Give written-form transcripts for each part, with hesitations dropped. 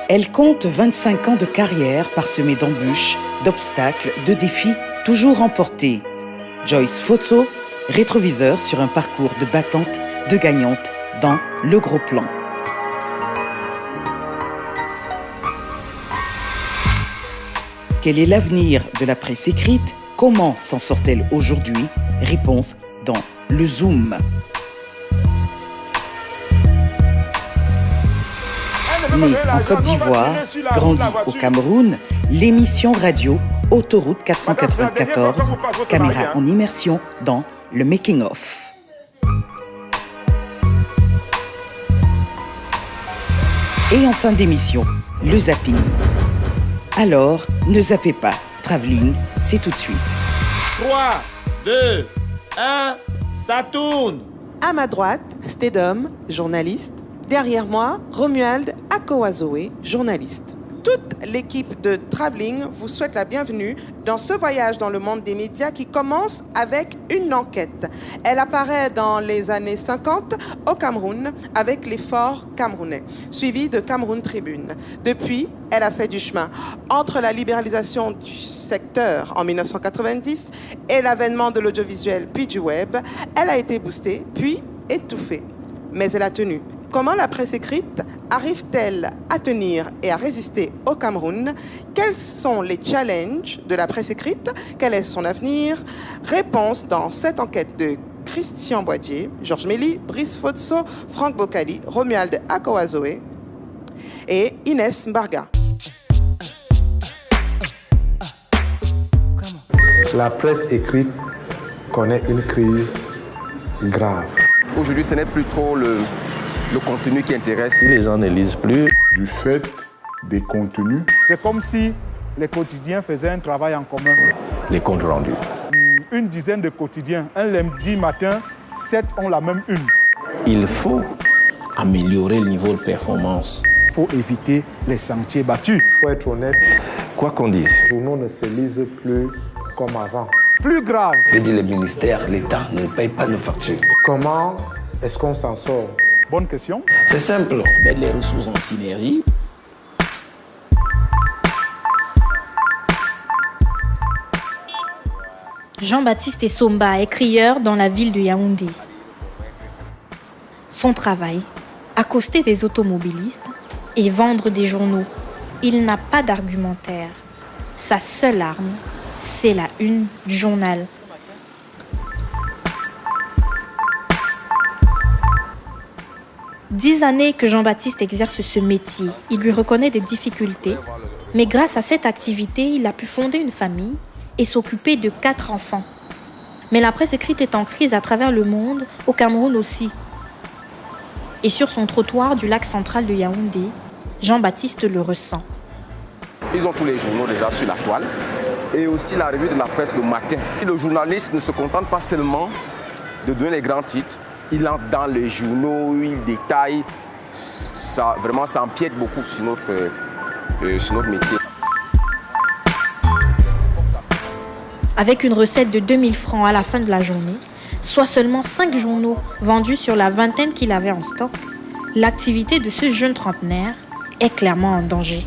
Elle compte 25 ans de carrière parsemée d'embûches, d'obstacles, de défis toujours remportés. Joyce Fotso, rétroviseur sur un parcours de battante, de gagnante dans le gros plan. Quel est l'avenir de la presse écrite? Comment s'en sort-elle aujourd'hui? Réponse dans le Zoom. Née en Côte d'Ivoire, grandie au Cameroun, l'émission radio Autoroute 494, caméra en immersion dans le making-of. Et en fin d'émission, le zapping. Alors, ne zappez pas. Travelling, c'est tout de suite. 3, 2, 1, ça tourne. À ma droite, Stedom, journaliste. Derrière moi, Romuald Akowazoé, journaliste. Toute l'équipe de Travelling vous souhaite la bienvenue dans ce voyage dans le monde des médias qui commence avec une enquête. Elle apparaît dans les années 50 au Cameroun avec l'effort camerounais, suivi de Cameroun Tribune. Depuis, elle a fait du chemin entre la libéralisation du secteur en 1990 et l'avènement de l'audiovisuel puis du web. Elle a été boostée puis étouffée, mais elle a tenu. Comment la presse écrite arrive-t-elle à tenir et à résister au Cameroun? Quels sont les challenges de la presse écrite? Quel est son avenir? Réponse dans cette enquête de Christian Boitier, Georges Mély, Brice Fotso, Franck Bocali, Romuald Akowazoé et Inès Mbarga. La presse écrite connaît une crise grave. Aujourd'hui, ce n'est plus trop le contenu qui intéresse. Si les gens ne lisent plus. Du fait des contenus. C'est comme si les quotidiens faisaient un travail en commun. Les comptes rendus. Une dizaine de quotidiens. Un lundi matin, 7 ont la même une. Il faut améliorer le niveau de performance. Il faut éviter les sentiers battus. Il faut être honnête. Quoi qu'on dise. Les journaux ne se lisent plus comme avant. Plus grave. Je dis les ministères, l'État ne paye pas nos factures. Comment est-ce qu'on s'en sort? Bonne question. C'est simple. Mettre les ressources en synergie. Jean-Baptiste Essomba est crieur dans la ville de Yaoundé. Son travail, accoster des automobilistes et vendre des journaux. Il n'a pas d'argumentaire. Sa seule arme, c'est la une du journal. « 10 années que Jean-Baptiste exerce ce métier. Il lui reconnaît des difficultés, mais grâce à cette activité, il a pu fonder une famille et s'occuper de 4 enfants. Mais la presse écrite est en crise à travers le monde, au Cameroun aussi. Et sur son trottoir du lac central de Yaoundé, Jean-Baptiste le ressent. Ils ont tous les journaux déjà sur la toile et aussi la revue de la presse le matin. Et le journaliste ne se contente pas seulement de donner les grands titres. Il entre dans les journaux, il détaille. Ça, vraiment, ça empiète beaucoup sur notre métier. Avec une recette de 2000 francs à la fin de la journée, soit seulement 5 journaux vendus sur la vingtaine qu'il avait en stock, l'activité de ce jeune trentenaire est clairement en danger.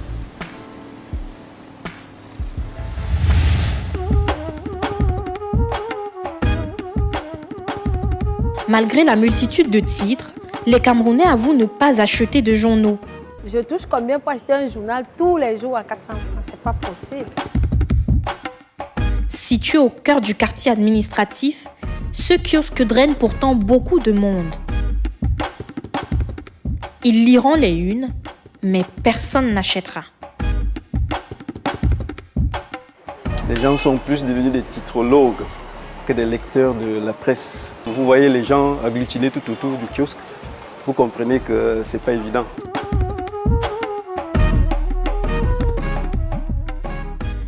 Malgré la multitude de titres, les Camerounais avouent ne pas acheter de journaux. Je touche combien pour acheter un journal tous les jours à 400 francs? C'est pas possible. Situé au cœur du quartier administratif, ce kiosque draine pourtant beaucoup de monde. Ils liront les unes, mais personne n'achètera. Les gens sont plus devenus des titrologues que des lecteurs de la presse. Vous voyez les gens agglutinés tout autour du kiosque, vous comprenez que c'est pas évident.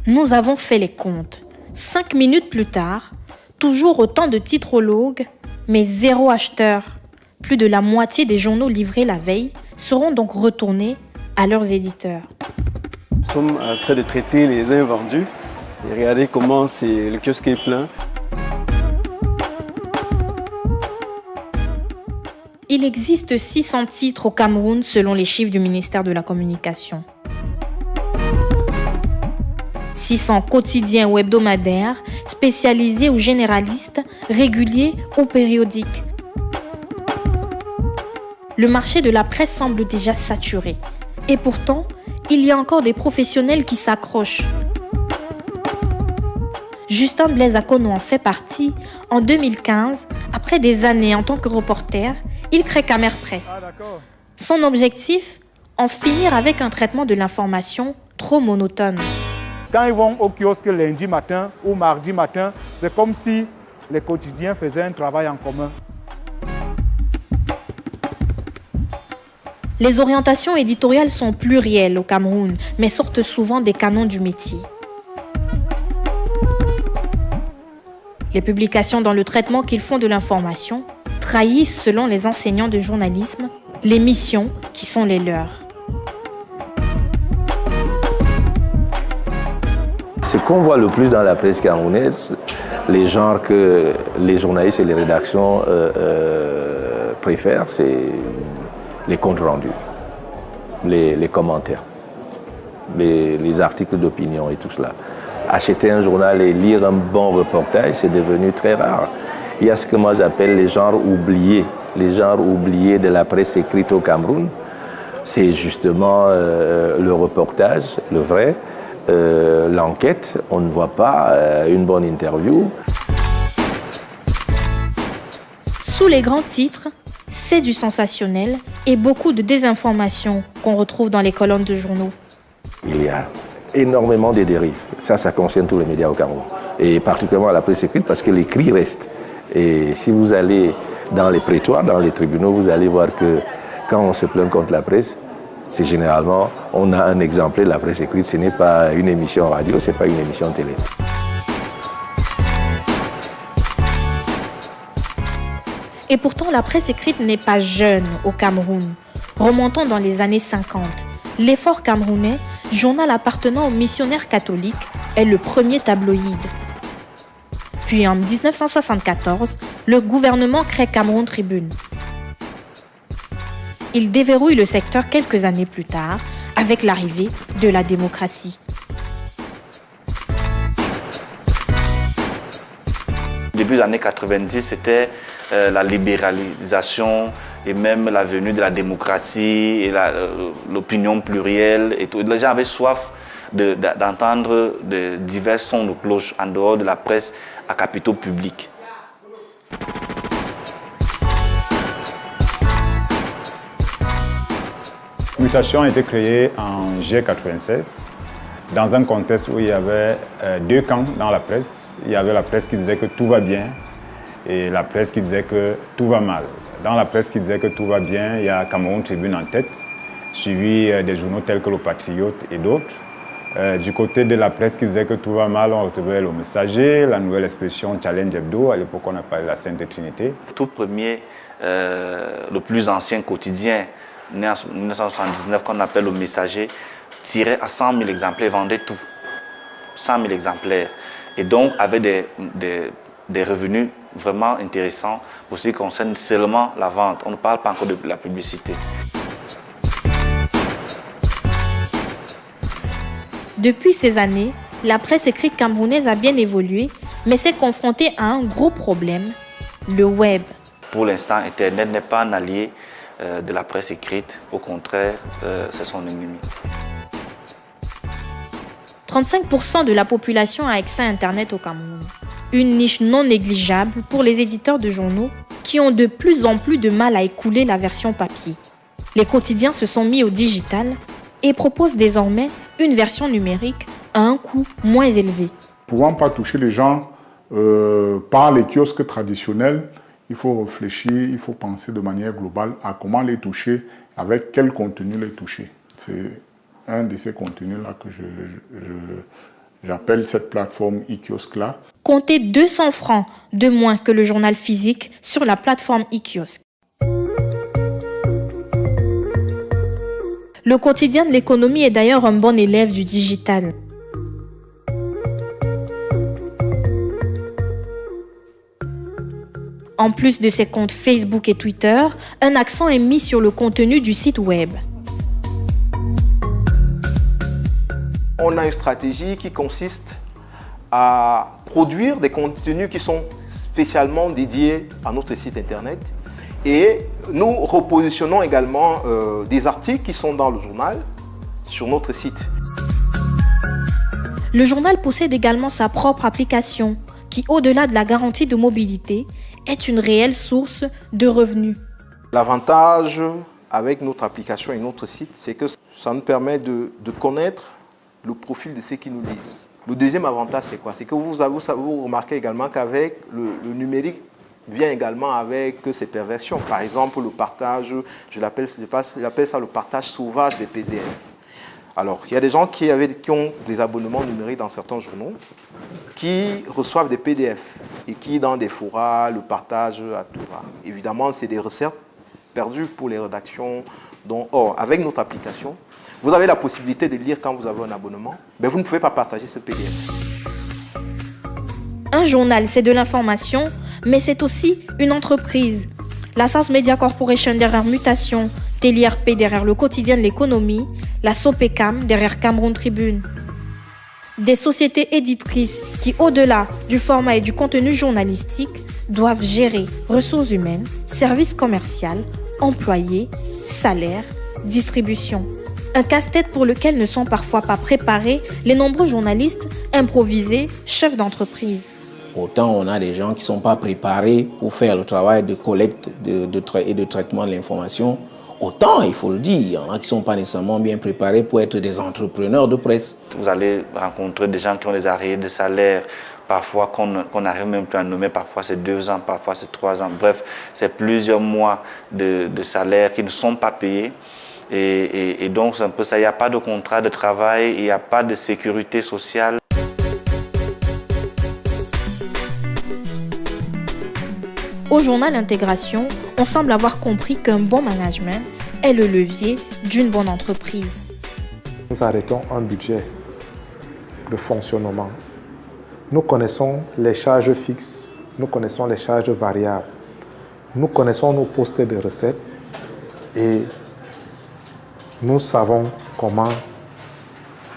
Nous avons fait les comptes. 5 minutes plus tard, toujours autant de titrologues, mais 0 acheteur. Plus de la moitié des journaux livrés la veille seront donc retournés à leurs éditeurs. Nous sommes en train de traiter les invendus et regardez comment le kiosque est plein. Il existe 600 titres au Cameroun selon les chiffres du ministère de la Communication. 600 quotidiens ou hebdomadaires, spécialisés ou généralistes, réguliers ou périodiques. Le marché de la presse semble déjà saturé. Et pourtant, il y a encore des professionnels qui s'accrochent. Justin Blaise Akono en fait partie. En 2015, après des années en tant que reporter, il crée Camer Presse. Son objectif, en finir avec un traitement de l'information trop monotone. Quand ils vont au kiosque lundi matin ou mardi matin, c'est comme si les quotidiens faisaient un travail en commun. Les orientations éditoriales sont plurielles au Cameroun, mais sortent souvent des canons du métier. Les publications dans le traitement qu'ils font de l'information trahissent, selon les enseignants de journalisme, les missions qui sont les leurs. Ce qu'on voit le plus dans la presse camerounaise, les genres que les journalistes et les rédactions préfèrent, c'est les comptes rendus, les commentaires, les articles d'opinion et tout cela. Acheter un journal et lire un bon reportage, c'est devenu très rare. Il y a ce que moi j'appelle les genres oubliés de la presse écrite au Cameroun. C'est justement le reportage, le vrai, l'enquête. On ne voit pas une bonne interview. Sous les grands titres, c'est du sensationnel et beaucoup de désinformation qu'on retrouve dans les colonnes de journaux. Il y a énormément de dérives. Ça concerne tous les médias au Cameroun. Et particulièrement la presse écrite parce que l'écrit reste. Et si vous allez dans les prétoires, dans les tribunaux, vous allez voir que quand on se plaint contre la presse, c'est généralement, on a un exemplaire de la presse écrite. Ce n'est pas une émission radio, ce n'est pas une émission télé. Et pourtant, la presse écrite n'est pas jeune au Cameroun. Remontons dans les années 50. L'Effort camerounais, journal appartenant aux missionnaires catholiques, est le premier tabloïd. Puis en 1974, le gouvernement crée Cameroun Tribune. Il déverrouille le secteur quelques années plus tard, avec l'arrivée de la démocratie. Début des années 90, c'était la libéralisation et même la venue de la démocratie et l'opinion plurielle. Et tout. Les gens avaient soif d'entendre de divers sons de cloche en dehors de la presse à capitaux publics. Mutation a été créée en G96 dans un contexte où il y avait deux camps dans la presse. Il y avait la presse qui disait que tout va bien et la presse qui disait que tout va mal. Dans la presse qui disait que tout va bien, il y a Cameroun Tribune en tête, suivi des journaux tels que Le Patriote et d'autres. Du côté de la presse qui disait que tout va mal, on retrouvait Le Messager, la nouvelle expression Challenge Hebdo, à l'époque on appelait la Sainte Trinité. Tout premier, le plus ancien quotidien, né en 1979, qu'on appelle Le Messager, tirait à 100 000 exemplaires, vendait tout. 100 000 exemplaires. Et donc avait des revenus vraiment intéressants pour ce qui concerne seulement la vente. On ne parle pas encore de la publicité. Depuis ces années, la presse écrite camerounaise a bien évolué, mais s'est confrontée à un gros problème, le web. Pour l'instant, Internet n'est pas un allié de la presse écrite. Au contraire, c'est son ennemi. 35% de la population a accès à Internet au Cameroun. Une niche non négligeable pour les éditeurs de journaux qui ont de plus en plus de mal à écouler la version papier. Les quotidiens se sont mis au digital et proposent désormais une version numérique à un coût moins élevé. Pouvant pas toucher les gens par les kiosques traditionnels, il faut réfléchir, il faut penser de manière globale à comment les toucher, avec quel contenu les toucher. C'est un de ces contenus-là que j'appelle cette plateforme e-kiosque-là. Comptez 200 francs de moins que le journal physique sur la plateforme e-kiosque. Le quotidien de l'économie est d'ailleurs un bon élève du digital. En plus de ses comptes Facebook et Twitter, un accent est mis sur le contenu du site web. on a une stratégie qui consiste à produire des contenus qui sont spécialement dédiés à notre site internet. Et nous repositionnons également des articles qui sont dans le journal sur notre site. Le journal possède également sa propre application qui, au-delà de la garantie de mobilité, est une réelle source de revenus. L'avantage avec notre application et notre site, c'est que ça nous permet de connaître le profil de ceux qui nous lisent. Le deuxième avantage, c'est quoi? C'est que vous remarquez également qu'avec le numérique vient également avec ses perversions. Par exemple, le partage, j'appelle ça le partage sauvage des PDF. Alors, il y a des gens qui ont des abonnements numériques dans certains journaux, qui reçoivent des PDF et qui, dans des forats, le partagent à tout va. Évidemment, c'est des recettes perdues pour les rédactions. Or, avec notre application, vous avez la possibilité de lire quand vous avez un abonnement, mais vous ne pouvez pas partager ce PDF. Un journal, c'est de l'information, mais c'est aussi une entreprise. La SAS Media Corporation derrière Mutation, TLRP derrière le quotidien de l'économie, la Sopecam derrière Cameroun Tribune. Des sociétés éditrices qui, au-delà du format et du contenu journalistique, doivent gérer ressources humaines, services commerciaux, employés, salaires, distribution. Un casse-tête pour lequel ne sont parfois pas préparés les nombreux journalistes improvisés, chefs d'entreprise. Autant on a des gens qui ne sont pas préparés pour faire le travail de collecte et de traitement de l'information, autant, il faut le dire, il y en a qui ne sont pas nécessairement bien préparés pour être des entrepreneurs de presse. Vous allez rencontrer des gens qui ont des arriérés de salaire, parfois qu'on n'arrive même plus à nommer, parfois c'est 2 ans, parfois c'est 3 ans. Bref, c'est plusieurs mois de salaire qui ne sont pas payés. Et donc c'est un peu ça, il n'y a pas de contrat de travail, il n'y a pas de sécurité sociale. Au journal Intégration, on semble avoir compris qu'un bon management est le levier d'une bonne entreprise. Nous arrêtons un budget de fonctionnement. Nous connaissons les charges fixes, nous connaissons les charges variables, nous connaissons nos postes de recettes et nous savons comment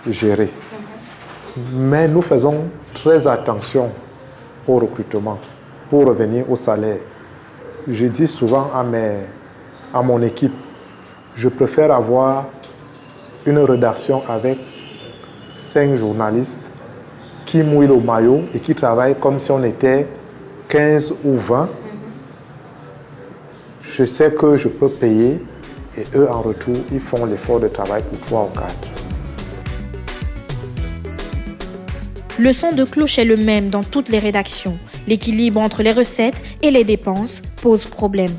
gérer. Mais nous faisons très attention au recrutement. Pour revenir au salaire, je dis souvent à mon équipe, je préfère avoir une rédaction avec 5 journalistes qui mouillent le maillot et qui travaillent comme si on était 15 ou 20. Je sais que je peux payer et eux, en retour, ils font l'effort de travail pour 3 ou 4. Le son de cloche est le même dans toutes les rédactions. L'équilibre entre les recettes et les dépenses pose problème.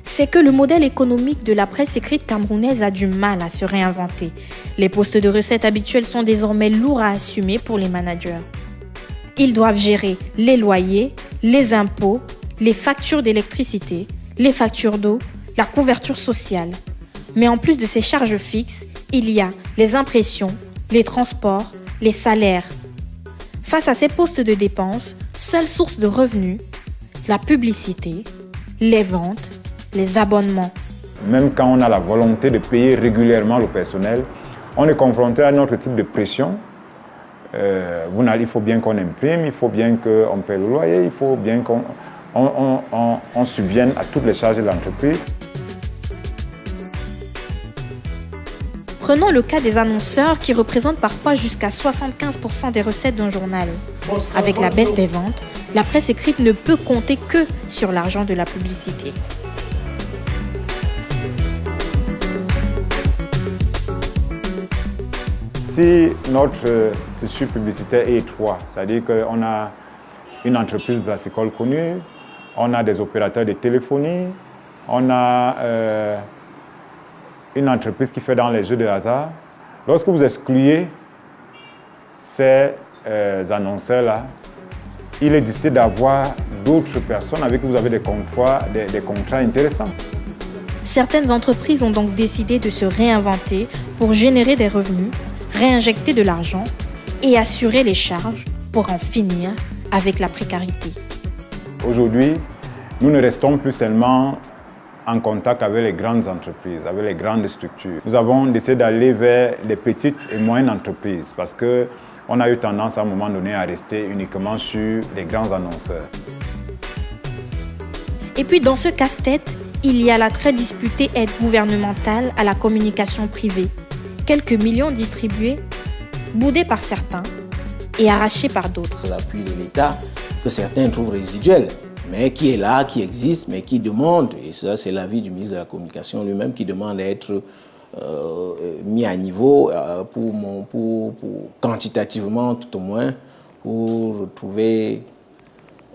C'est que le modèle économique de la presse écrite camerounaise a du mal à se réinventer. Les postes de recettes habituels sont désormais lourds à assumer pour les managers. Ils doivent gérer les loyers, les impôts, les factures d'électricité, les factures d'eau, la couverture sociale. Mais en plus de ces charges fixes, il y a les impressions, les transports, les salaires. Face à ces postes de dépenses, seule source de revenus, la publicité, les ventes, les abonnements. Même quand on a la volonté de payer régulièrement le personnel, on est confronté à un autre type de pression. Il faut bien qu'on imprime, il faut bien qu'on paie le loyer, il faut bien qu'on subvienne à toutes les charges de l'entreprise. Prenons le cas des annonceurs qui représentent parfois jusqu'à 75% des recettes d'un journal. Avec la baisse des ventes, la presse écrite ne peut compter que sur l'argent de la publicité. Si notre tissu publicitaire est étroit, c'est-à-dire qu'on a une entreprise brassicole connue, on a des opérateurs de téléphonie, on a une entreprise qui fait dans les jeux de hasard. Lorsque vous excluez ces annonceurs-là, il est difficile d'avoir d'autres personnes avec qui vous avez des contrats intéressants. Certaines entreprises ont donc décidé de se réinventer pour générer des revenus, réinjecter de l'argent et assurer les charges pour en finir avec la précarité. Aujourd'hui, nous ne restons plus seulement en contact avec les grandes entreprises, avec les grandes structures. Nous avons décidé d'aller vers les petites et moyennes entreprises parce qu'on a eu tendance à un moment donné à rester uniquement sur les grands annonceurs. Et puis dans ce casse-tête, il y a la très disputée aide gouvernementale à la communication privée. Quelques millions distribués, boudés par certains et arrachés par d'autres. L'appui de l'État, que certains trouvent résiduel, mais qui est là, qui existe, mais qui demande, et ça c'est l'avis du ministre de la Communication lui-même, qui demande à être mis à niveau pour quantitativement tout au moins, pour retrouver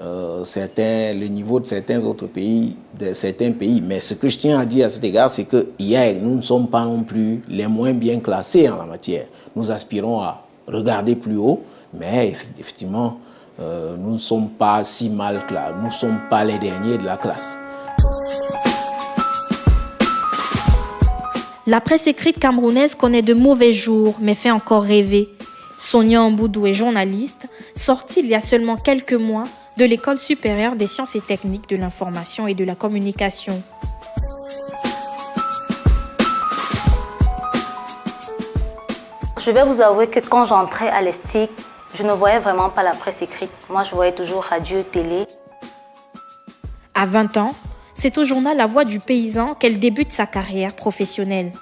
le niveau de certains autres pays, de certains pays. Mais ce que je tiens à dire à cet égard, c'est que nous ne sommes pas non plus les moins bien classés en la matière. Nous aspirons à regarder plus haut, mais effectivement, nous ne sommes pas si mal classés. Nous ne sommes pas les derniers de la classe. La presse écrite camerounaise connaît de mauvais jours, mais fait encore rêver. Sonia Mboudou est journaliste, sortie il y a seulement quelques mois de l'École supérieure des sciences et techniques de l'information et de la communication. Je vais vous avouer que quand j'entrais à l'ESTIC, je ne voyais vraiment pas la presse écrite. Moi, je voyais toujours radio, télé. À 20 ans, c'est au journal La Voix du Paysan qu'elle débute sa carrière professionnelle.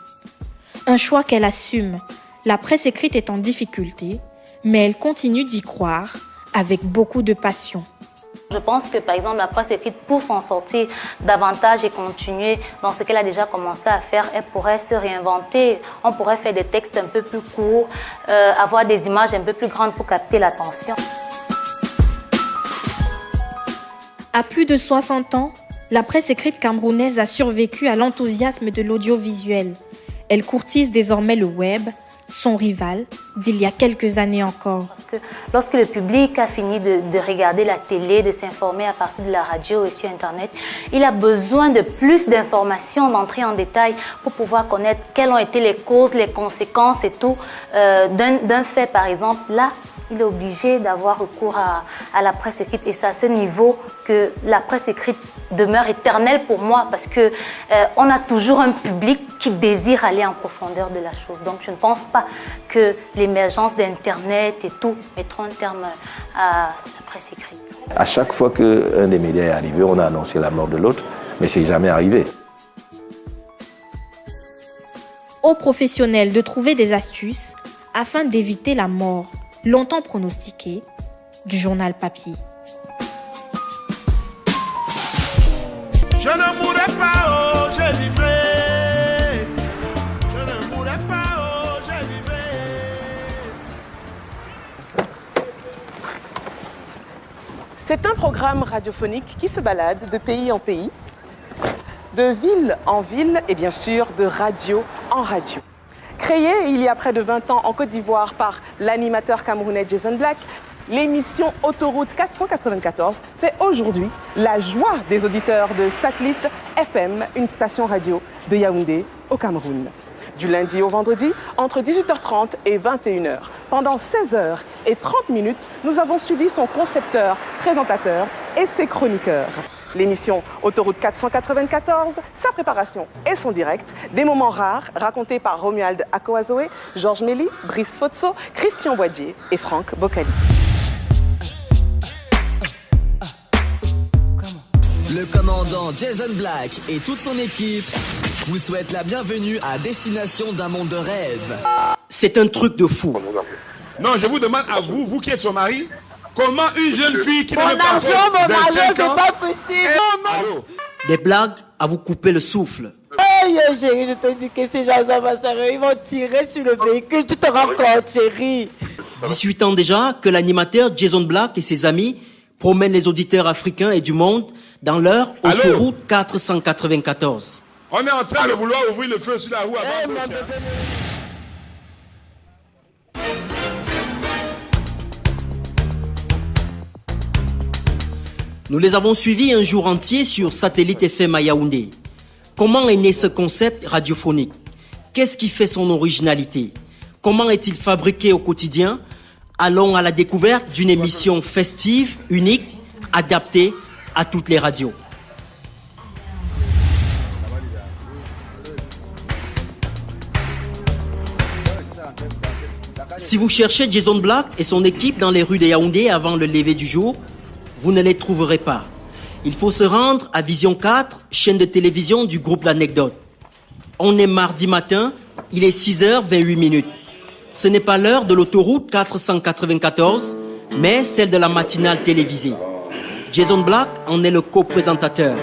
Un choix qu'elle assume. La presse écrite est en difficulté, mais elle continue d'y croire avec beaucoup de passion. Je pense que, par exemple, la presse écrite, pour s'en sortir davantage et continuer dans ce qu'elle a déjà commencé à faire, elle pourrait se réinventer. On pourrait faire des textes un peu plus courts, avoir des images un peu plus grandes pour capter l'attention. À plus de 60 ans, la presse écrite camerounaise a survécu à l'enthousiasme de l'audiovisuel. Elle courtise désormais le web, son rival d'il y a quelques années encore. Parce que lorsque le public a fini de regarder la télé, de s'informer à partir de la radio et sur Internet, il a besoin de plus d'informations, d'entrer en détail pour pouvoir connaître quelles ont été les causes, les conséquences et tout d'un fait, par exemple. Là, il est obligé d'avoir recours à la presse écrite et c'est à ce niveau que la presse écrite demeure éternelle pour moi parce qu'on a toujours un public qui désire aller en profondeur de la chose. Donc je ne pense pas que l'émergence d'Internet et tout mettront un terme à la presse écrite. À chaque fois qu'un des médias est arrivé, on a annoncé la mort de l'autre, mais c'est jamais arrivé. Aux professionnels de trouver des astuces afin d'éviter la mort, longtemps pronostiquée, du journal papier. Je ne mourrai pas, oh, je vivrai. Je ne mourrai pas, oh, je vivrai. C'est un programme radiophonique qui se balade de pays en pays, de ville en ville et bien sûr de radio en radio. Créée il y a près de 20 ans en Côte d'Ivoire par l'animateur camerounais Jason Black, l'émission Autoroute 494 fait aujourd'hui la joie des auditeurs de Satellite FM, une station radio de Yaoundé au Cameroun. Du lundi au vendredi, entre 18h30 et 21h. Pendant 16h30, nous avons suivi son concepteur, présentateur et ses chroniqueurs. L'émission Autoroute 494, sa préparation et son direct, des moments rares racontés par Romuald Akowazoé, Georges Méli, Brice Fotso, Christian Boadier et Franck Bocali. Le commandant Jason Black et toute son équipe vous souhaitent la bienvenue à destination d'un monde de rêve. C'est un truc de fou. Non, je vous demande à vous, vous qui êtes son mari, comment une jeune fille qui n'a pas mon argent, c'est pas possible. Allô? Des blagues à vous couper le souffle. Hey chérie, je te dis que ces gens ça va sérieux, ils vont tirer sur le véhicule, tu te rends compte chérie. 18 ans déjà que l'animateur Jason Black et ses amis promènent les auditeurs africains et du monde dans leur autoroute 494. On est en train de vouloir ouvrir le feu sur la roue avant de Nous les avons suivis un jour entier sur Satellite FM à Yaoundé. Comment est né ce concept radiophonique? Qu'est-ce qui fait son originalité? Comment est-il fabriqué au quotidien? Allons à la découverte d'une émission festive, unique, adaptée à toutes les radios. Si vous cherchez Jason Black et son équipe dans les rues de Yaoundé avant le lever du jour, vous ne les trouverez pas. Il faut se rendre à Vision 4, chaîne de télévision du groupe L'Anecdote. On est mardi matin, il est 6h28. Ce n'est pas l'heure de l'autoroute 494, mais celle de la matinale télévisée. Jason Black en est le co-présentateur.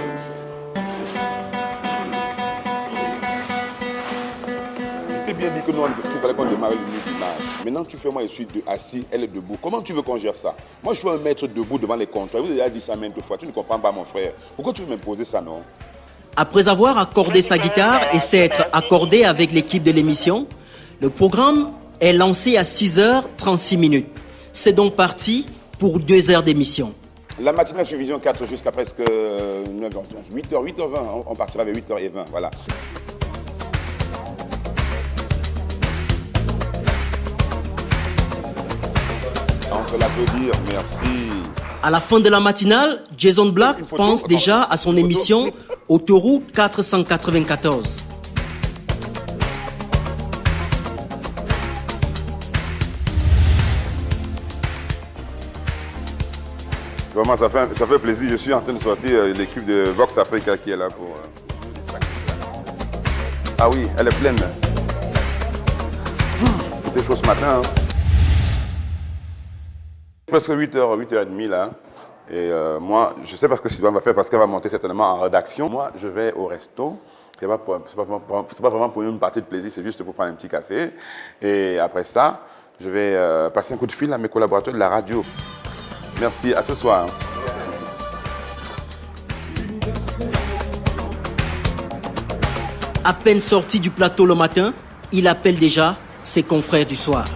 Je t'ai bien dit que nous, il fallait qu'on démarre le d'image. Maintenant, tu fais moi, je suis assis, elle est debout. Comment tu veux qu'on gère ça? Moi, je peux me mettre debout devant les comptoirs. Vous avez déjà dit ça maintes fois. Tu ne comprends pas, mon frère. Pourquoi tu veux m'imposer ça, non? Après avoir accordé sa guitare et s'être accordé avec l'équipe de l'émission, le programme est lancé à 6h36. C'est donc parti pour 2 heures d'émission. La matinale sur Vision 4 jusqu'à presque 9h30, 8h20. On partira vers 8h20, voilà. On peut l'applaudir, merci. À la fin de la matinale, Jason Black pense déjà à son émission Autoroute 494. Vraiment, ça fait plaisir. Je suis en train de sortir l'équipe de Vox Africa qui est là pour... Ah oui, elle est pleine. C'était chaud ce matin. Hein. Presque 8h, 8h30 là. Et moi, je sais pas ce que Sylvain va faire parce qu'elle va monter certainement en rédaction. Moi, je vais au resto. C'est pas vraiment pour une partie de plaisir, c'est juste pour prendre un petit café. Et après ça, je vais passer un coup de fil à mes collaborateurs de la radio. Merci, à ce soir. À peine sorti du plateau le matin, il appelle déjà ses confrères du soir.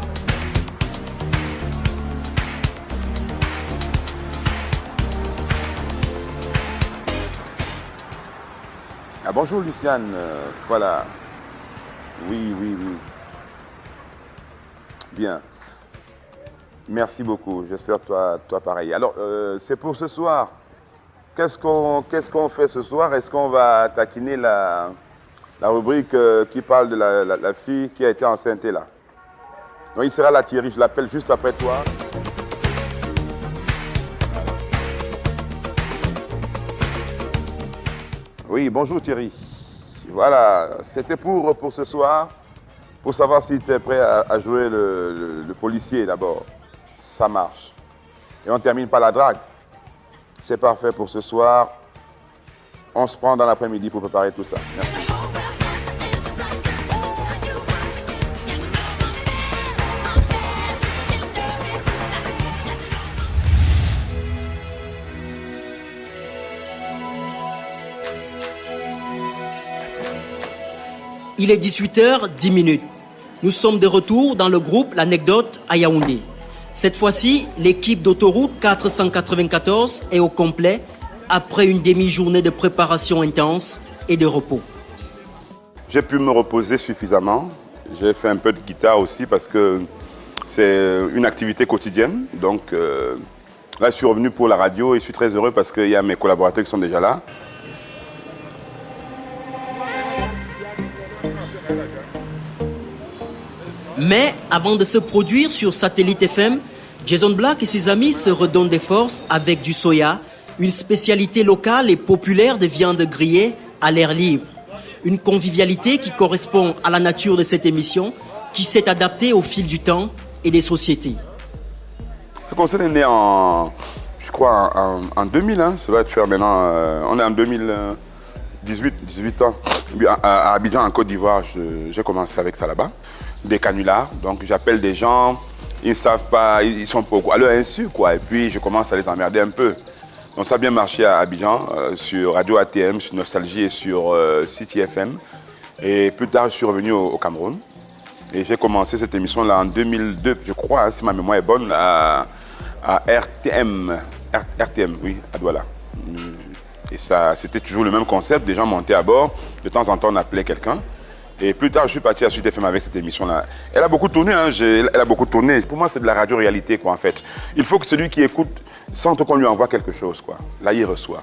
Ah, bonjour Luciane, voilà. Oui. Bien. Merci beaucoup, j'espère toi pareil. Alors, c'est pour ce soir. Qu'est-ce qu'on fait ce soir? Est-ce qu'on va taquiner la rubrique qui parle de la fille qui a été enceinte là? Donc, il sera là Thierry, je l'appelle juste après toi. Oui, bonjour Thierry. Voilà, c'était pour ce soir, pour savoir si tu es prêt à jouer le policier d'abord. Ça marche. Et on termine par la drague. C'est parfait pour ce soir. On se prend dans l'après-midi pour préparer tout ça. Merci. Il est 18h10. Nous sommes de retour dans le groupe L'Anecdote à Yaoundé. Cette fois-ci, l'équipe d'autoroute 494 est au complet après une demi-journée de préparation intense et de repos. J'ai pu me reposer suffisamment. J'ai fait un peu de guitare aussi parce que c'est une activité quotidienne. Donc là, je suis revenu pour la radio et je suis très heureux parce qu'il y a mes collaborateurs qui sont déjà là. Mais avant de se produire sur Satellite FM, Jason Black et ses amis se redonnent des forces avec du soya, une spécialité locale et populaire de viande grillée à l'air libre. Une convivialité qui correspond à la nature de cette émission, qui s'est adaptée au fil du temps et des sociétés. Ce concert est né je crois, en 2000. Hein, ça va être faire maintenant, on est en 2018 ans. À Abidjan, en Côte d'Ivoire, j'ai commencé avec ça là-bas. Des canulars, donc j'appelle des gens, ils ne savent pas, ils sont pas à leur insu quoi, et puis je commence à les emmerder un peu. Donc ça a bien marché à Abidjan, sur Radio ATM, sur Nostalgie et sur City FM. Et plus tard, je suis revenu au Cameroun. Et j'ai commencé cette émission-là en 2002, je crois, hein, si ma mémoire est bonne, à RTM, oui, à Douala. Et ça, c'était toujours le même concept, des gens montaient à bord, de temps en temps on appelait quelqu'un. Et plus tard, je suis parti à Sud FM avec cette émission-là. Elle a beaucoup tourné, hein, elle a beaucoup tourné. Pour moi, c'est de la radio-réalité, quoi, en fait. Il faut que celui qui écoute sente qu'on lui envoie quelque chose, quoi. Là, il reçoit.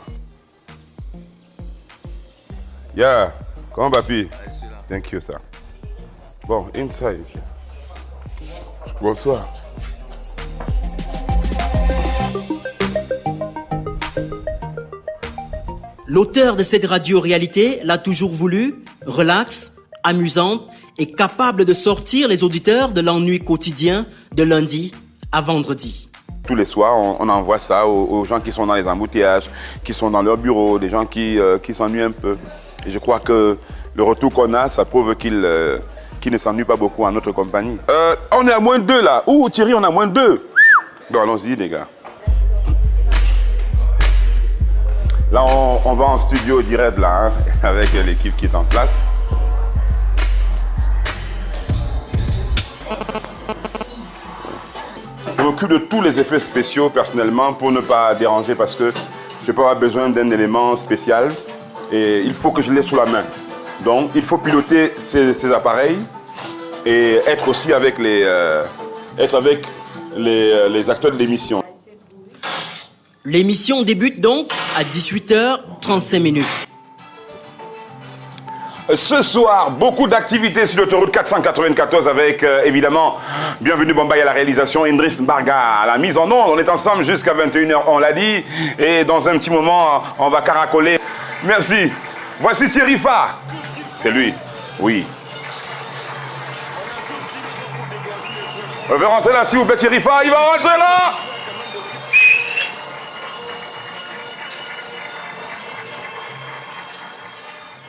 Yeah, comment papi? Thank you, sir. Bon, inside ici. Bonsoir. L'auteur de cette radio-réalité l'a toujours voulu, relax, amusante et capable de sortir les auditeurs de l'ennui quotidien de lundi à vendredi. Tous les soirs, on envoie ça aux gens qui sont dans les embouteillages, qui sont dans leur bureau, des gens qui s'ennuient un peu. Et je crois que le retour qu'on a, ça prouve qu'ils ne s'ennuient pas beaucoup en notre compagnie. On est à moins 2 là. Ouh, Thierry, on est à moins 2. Bon, allons-y, les gars. Là, on va en studio direct là, hein, avec l'équipe qui est en place. Je m'occupe de tous les effets spéciaux personnellement pour ne pas déranger parce que je peux avoir besoin d'un élément spécial et il faut que je l'ai sous la main. Donc, il faut piloter ces appareils et être aussi avec les acteurs de l'émission. L'émission débute donc à 18h35. Ce soir, beaucoup d'activités sur l'autoroute 494 avec, évidemment, Bienvenue Bombay à la réalisation, Indris Mbarga à la mise en onde. On est ensemble jusqu'à 21h, on l'a dit. Et dans un petit moment, on va caracoler. Merci. Voici Thierry Fa. C'est lui. Oui. On veut rentrer là, s'il vous plaît, Thierry Fa. Il va rentrer là.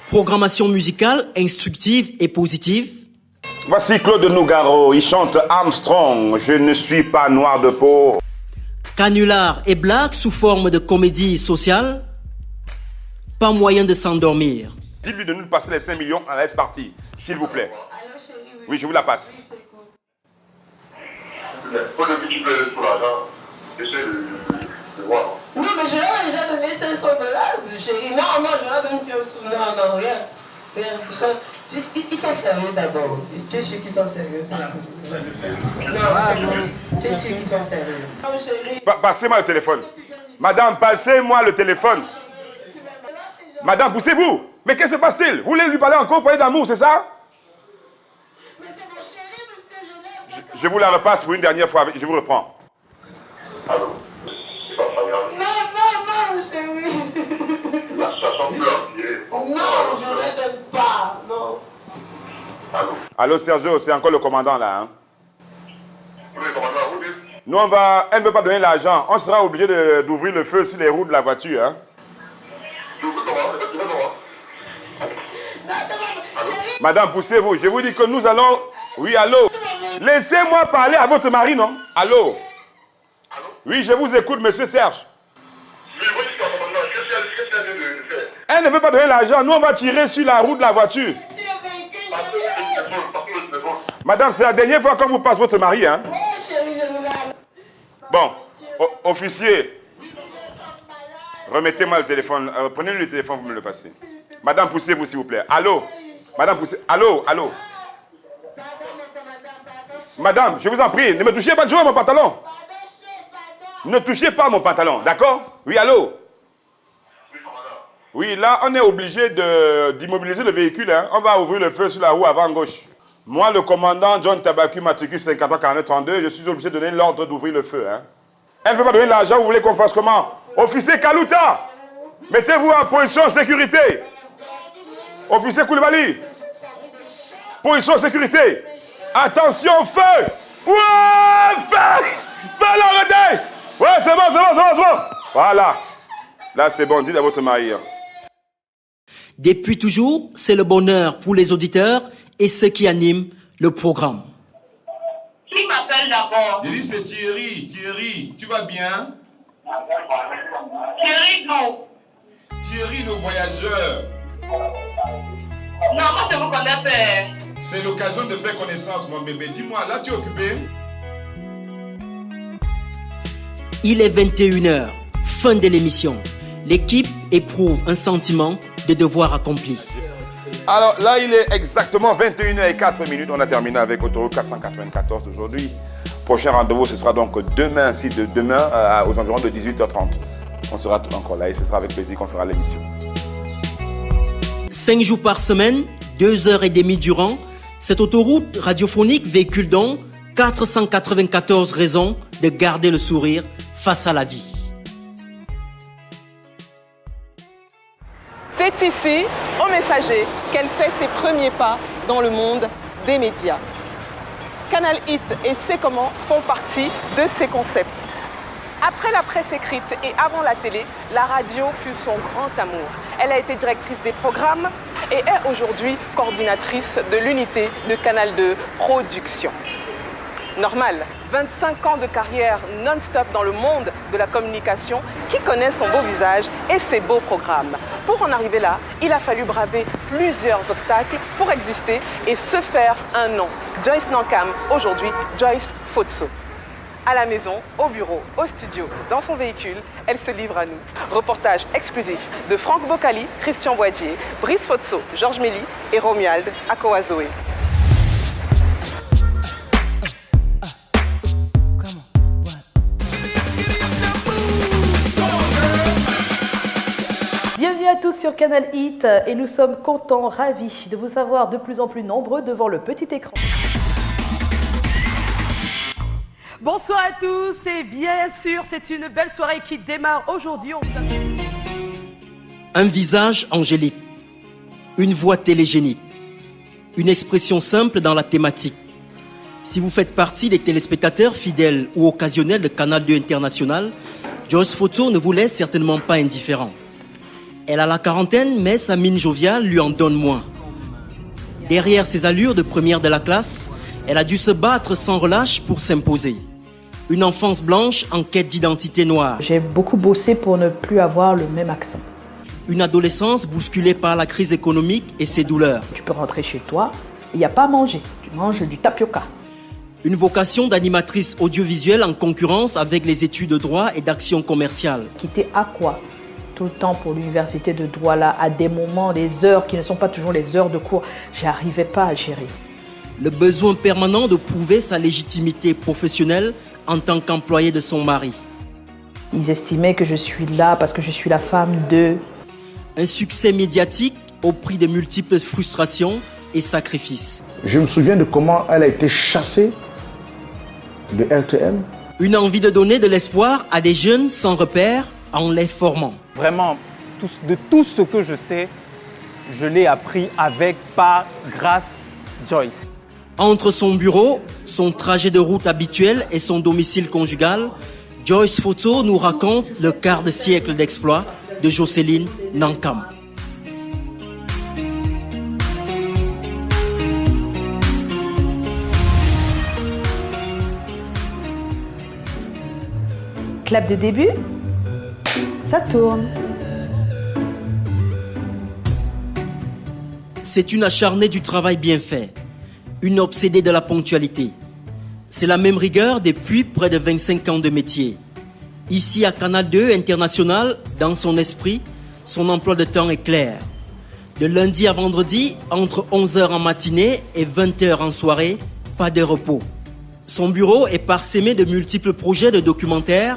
Programmation musicale instructive et positive. Voici Claude Nougaro, il chante Armstrong, je ne suis pas noir de peau. Canular et blagues sous forme de comédie sociale. Pas moyen de s'endormir. Dites-lui de nous passer les 5 millions à la S-Party, s'il vous plaît. Oui, je vous la passe. Faut que tu peux sur l'argent, essaie de voir. Non, mais je leur ai déjà donné $500, chérie. Non, moi, je leur donne plus au souvenir. Non, regarde. Ils sont sérieux d'abord. Tu es sûr qu'ils sont sérieux, c'est tout. Non, tu es sûr qu'ils sont sérieux. Non, chérie. Passez-moi le téléphone. Madame, passez-moi le téléphone. Madame, poussez-vous. Mais qu'est-ce qui se passe-t-il? Vous voulez lui parler encore, vous parler d'amour, c'est ça? Mais c'est mon chéri, monsieur, je l'aime. Je vous la repasse pour une dernière fois. Je vous reprends. Allô? Non, chérie. La situation peut empirer. Non, je ne le donne pas. Non. Allô? Allô, Sergio, c'est encore le commandant là. Hein? Oui, commandant, vous dites? Nous, elle ne veut pas donner l'argent. On sera obligé d'ouvrir le feu sur les roues de la voiture. Hein? Madame, poussez-vous. Je vous dis que nous allons... Oui, allô? Laissez-moi parler à votre mari, non? Allô? Oui, je vous écoute, monsieur Serge. Elle ne veut pas donner l'argent. Nous, on va tirer sur la roue de la voiture. Madame, c'est la dernière fois qu'on vous passe votre mari, hein? Bon, officier, remettez-moi le téléphone. Prenez le téléphone, vous me le passez. Madame, poussez-vous, s'il vous plaît. Allô? Madame, poussez. Allô? Allô? Madame, je vous en prie, ne me touchez pas de jour à mon pantalon. Ne touchez pas à mon pantalon, d'accord? Oui, allô? Oui, là, on est obligé d'immobiliser le véhicule. Hein. On va ouvrir le feu sur la roue avant gauche. Moi, le commandant John Tabacu, matricule 53-49-32, je suis obligé de donner l'ordre d'ouvrir le feu. Hein. Elle ne veut pas donner l'argent, vous voulez qu'on fasse comment? Officier Kalouta, mettez-vous en position sécurité. Officier Koulibaly, position sécurité. Attention, feu! Ouais, feu! Feu, l'arrêtez! Ouais, c'est bon. Voilà. Là, c'est bon, dites à votre mari. Depuis toujours, c'est le bonheur pour les auditeurs et ceux qui animent le programme. Qui m'appelle d'abord? Je dis c'est Thierry. Thierry, tu vas bien? Thierry, non. Thierry le voyageur. Non, moi je vous connais pas. C'est l'occasion de faire connaissance, mon bébé. Dis-moi, là tu es occupé? Il est 21h, fin de l'émission. L'équipe éprouve un sentiment de devoir accompli. Alors là, il est exactement 21h04. On a terminé avec Autoroute 494 aujourd'hui. Prochain rendez-vous, ce sera donc demain, aux environs de 18h30. On sera encore là et ce sera avec plaisir qu'on fera l'émission. 5 jours par semaine, 2h30 durant, cette autoroute radiophonique véhicule donc 494 raisons de garder le sourire face à la vie. C'est ici, au Messager, qu'elle fait ses premiers pas dans le monde des médias. Canal Hit et C'est Comment font partie de ces concepts. Après la presse écrite et avant la télé, la radio fut son grand amour. Elle a été directrice des programmes et est aujourd'hui coordinatrice de l'unité de Canal 2 Production. Normal, 25 ans de carrière non-stop dans le monde de la communication, qui connaît son beau visage et ses beaux programmes. Pour en arriver là, il a fallu braver plusieurs obstacles pour exister et se faire un nom. Joyce Nankam, aujourd'hui Joyce Fotso. À la maison, au bureau, au studio, dans son véhicule, elle se livre à nous. Reportage exclusif de Franck Bocali, Christian Boadier, Brice Fotso, Georges Méli et Romuald Akowazoé. Bienvenue à tous sur Canal Hit et nous sommes contents, ravis de vous avoir de plus en plus nombreux devant le petit écran. Bonsoir à tous et bien sûr c'est une belle soirée qui démarre aujourd'hui. Un visage angélique, une voix télégénique, une expression simple dans la thématique. Si vous faites partie des téléspectateurs fidèles ou occasionnels de Canal 2 International, Joyce Fotso ne vous laisse certainement pas indifférent. Elle a la quarantaine, mais sa mine joviale lui en donne moins. Derrière ses allures de première de la classe, elle a dû se battre sans relâche pour s'imposer. Une enfance blanche en quête d'identité noire. J'ai beaucoup bossé pour ne plus avoir le même accent. Une adolescence bousculée par la crise économique et ses douleurs. Tu peux rentrer chez toi, il n'y a pas à manger. Tu manges du tapioca. Une vocation d'animatrice audiovisuelle en concurrence avec les études de droit et d'action commerciale. Quitter à quoi ? Tout le temps pour l'université de Douala, à des moments, des heures qui ne sont pas toujours les heures de cours, j'arrivais pas à gérer. Le besoin permanent de prouver sa légitimité professionnelle en tant qu'employé de son mari. Ils estimaient que je suis là parce que je suis la femme de... Un succès médiatique au prix de multiples frustrations et sacrifices. Je me souviens de comment elle a été chassée de RTM. Une envie de donner de l'espoir à des jeunes sans repère en les formant. Vraiment, de tout ce que je sais, je l'ai appris avec, par, grâce, Joyce. Entre son bureau, son trajet de route habituel et son domicile conjugal, Joyce Fotso nous raconte le quart de siècle d'exploits de Jocelyne Nankam. Clap de début, ça tourne. C'est une acharnée du travail bien fait, une obsédée de la ponctualité. C'est la même rigueur depuis près de 25 ans de métier. Ici à Canal 2 International, dans son esprit, son emploi de temps est clair. De lundi à vendredi, entre 11h en matinée et 20h en soirée, pas de repos. Son bureau est parsemé de multiples projets de documentaires,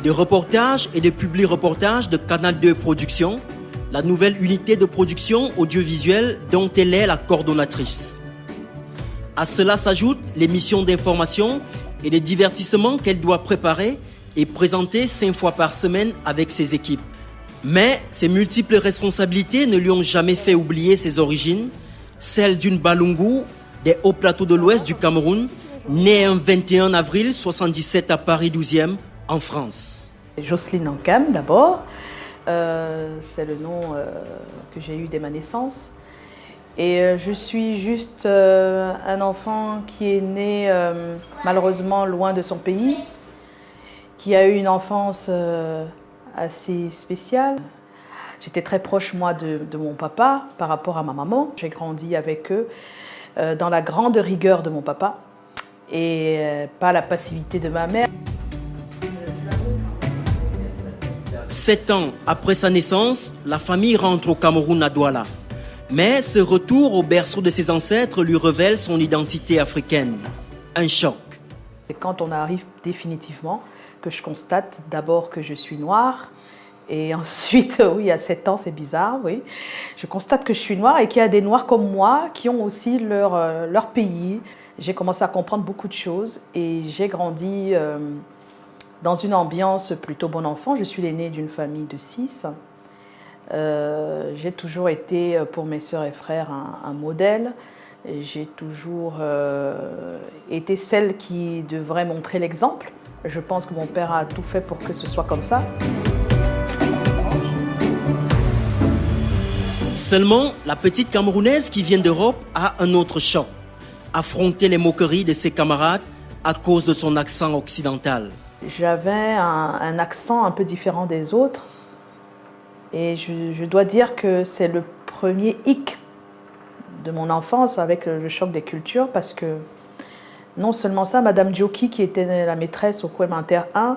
de reportages et de publi-reportages de Canal 2 Production, la nouvelle unité de production audiovisuelle dont elle est la coordonnatrice. À cela s'ajoutent les missions d'information et de divertissement qu'elle doit préparer et présenter 5 fois par semaine avec ses équipes. Mais ces multiples responsabilités ne lui ont jamais fait oublier ses origines, celles d'une Balungu des hauts plateaux de l'ouest du Cameroun, née un 21 avril 1977 à Paris 12e, en France. Jocelyne Nankam d'abord, c'est le nom que j'ai eu dès ma naissance. Et je suis juste un enfant qui est né malheureusement loin de son pays, qui a eu une enfance assez spéciale. J'étais très proche, moi, de mon papa par rapport à ma maman. J'ai grandi avec eux dans la grande rigueur de mon papa et pas la passivité de ma mère. 7 ans après sa naissance, la famille rentre au Cameroun à Douala. Mais ce retour au berceau de ses ancêtres lui révèle son identité africaine. Un choc. C'est quand on arrive définitivement que je constate d'abord que je suis noire Et ensuite, oui, à 7 ans, c'est bizarre, oui. Je constate que je suis noire et qu'il y a des noirs comme moi qui ont aussi leur pays. J'ai commencé à comprendre beaucoup de choses et j'ai grandi dans une ambiance plutôt bon enfant. Je suis l'aînée d'une famille de 6. J'ai toujours été, pour mes sœurs et frères, un modèle. J'ai toujours été celle qui devrait montrer l'exemple. Je pense que mon père a tout fait pour que ce soit comme ça. Seulement, la petite Camerounaise qui vient d'Europe a un autre choc. Affronter les moqueries de ses camarades à cause de son accent occidental. J'avais un accent un peu différent des autres. Et je dois dire que c'est le premier hic de mon enfance avec le choc des cultures, parce que non seulement ça, Madame Djoki, qui était la maîtresse au Coëmenter 1,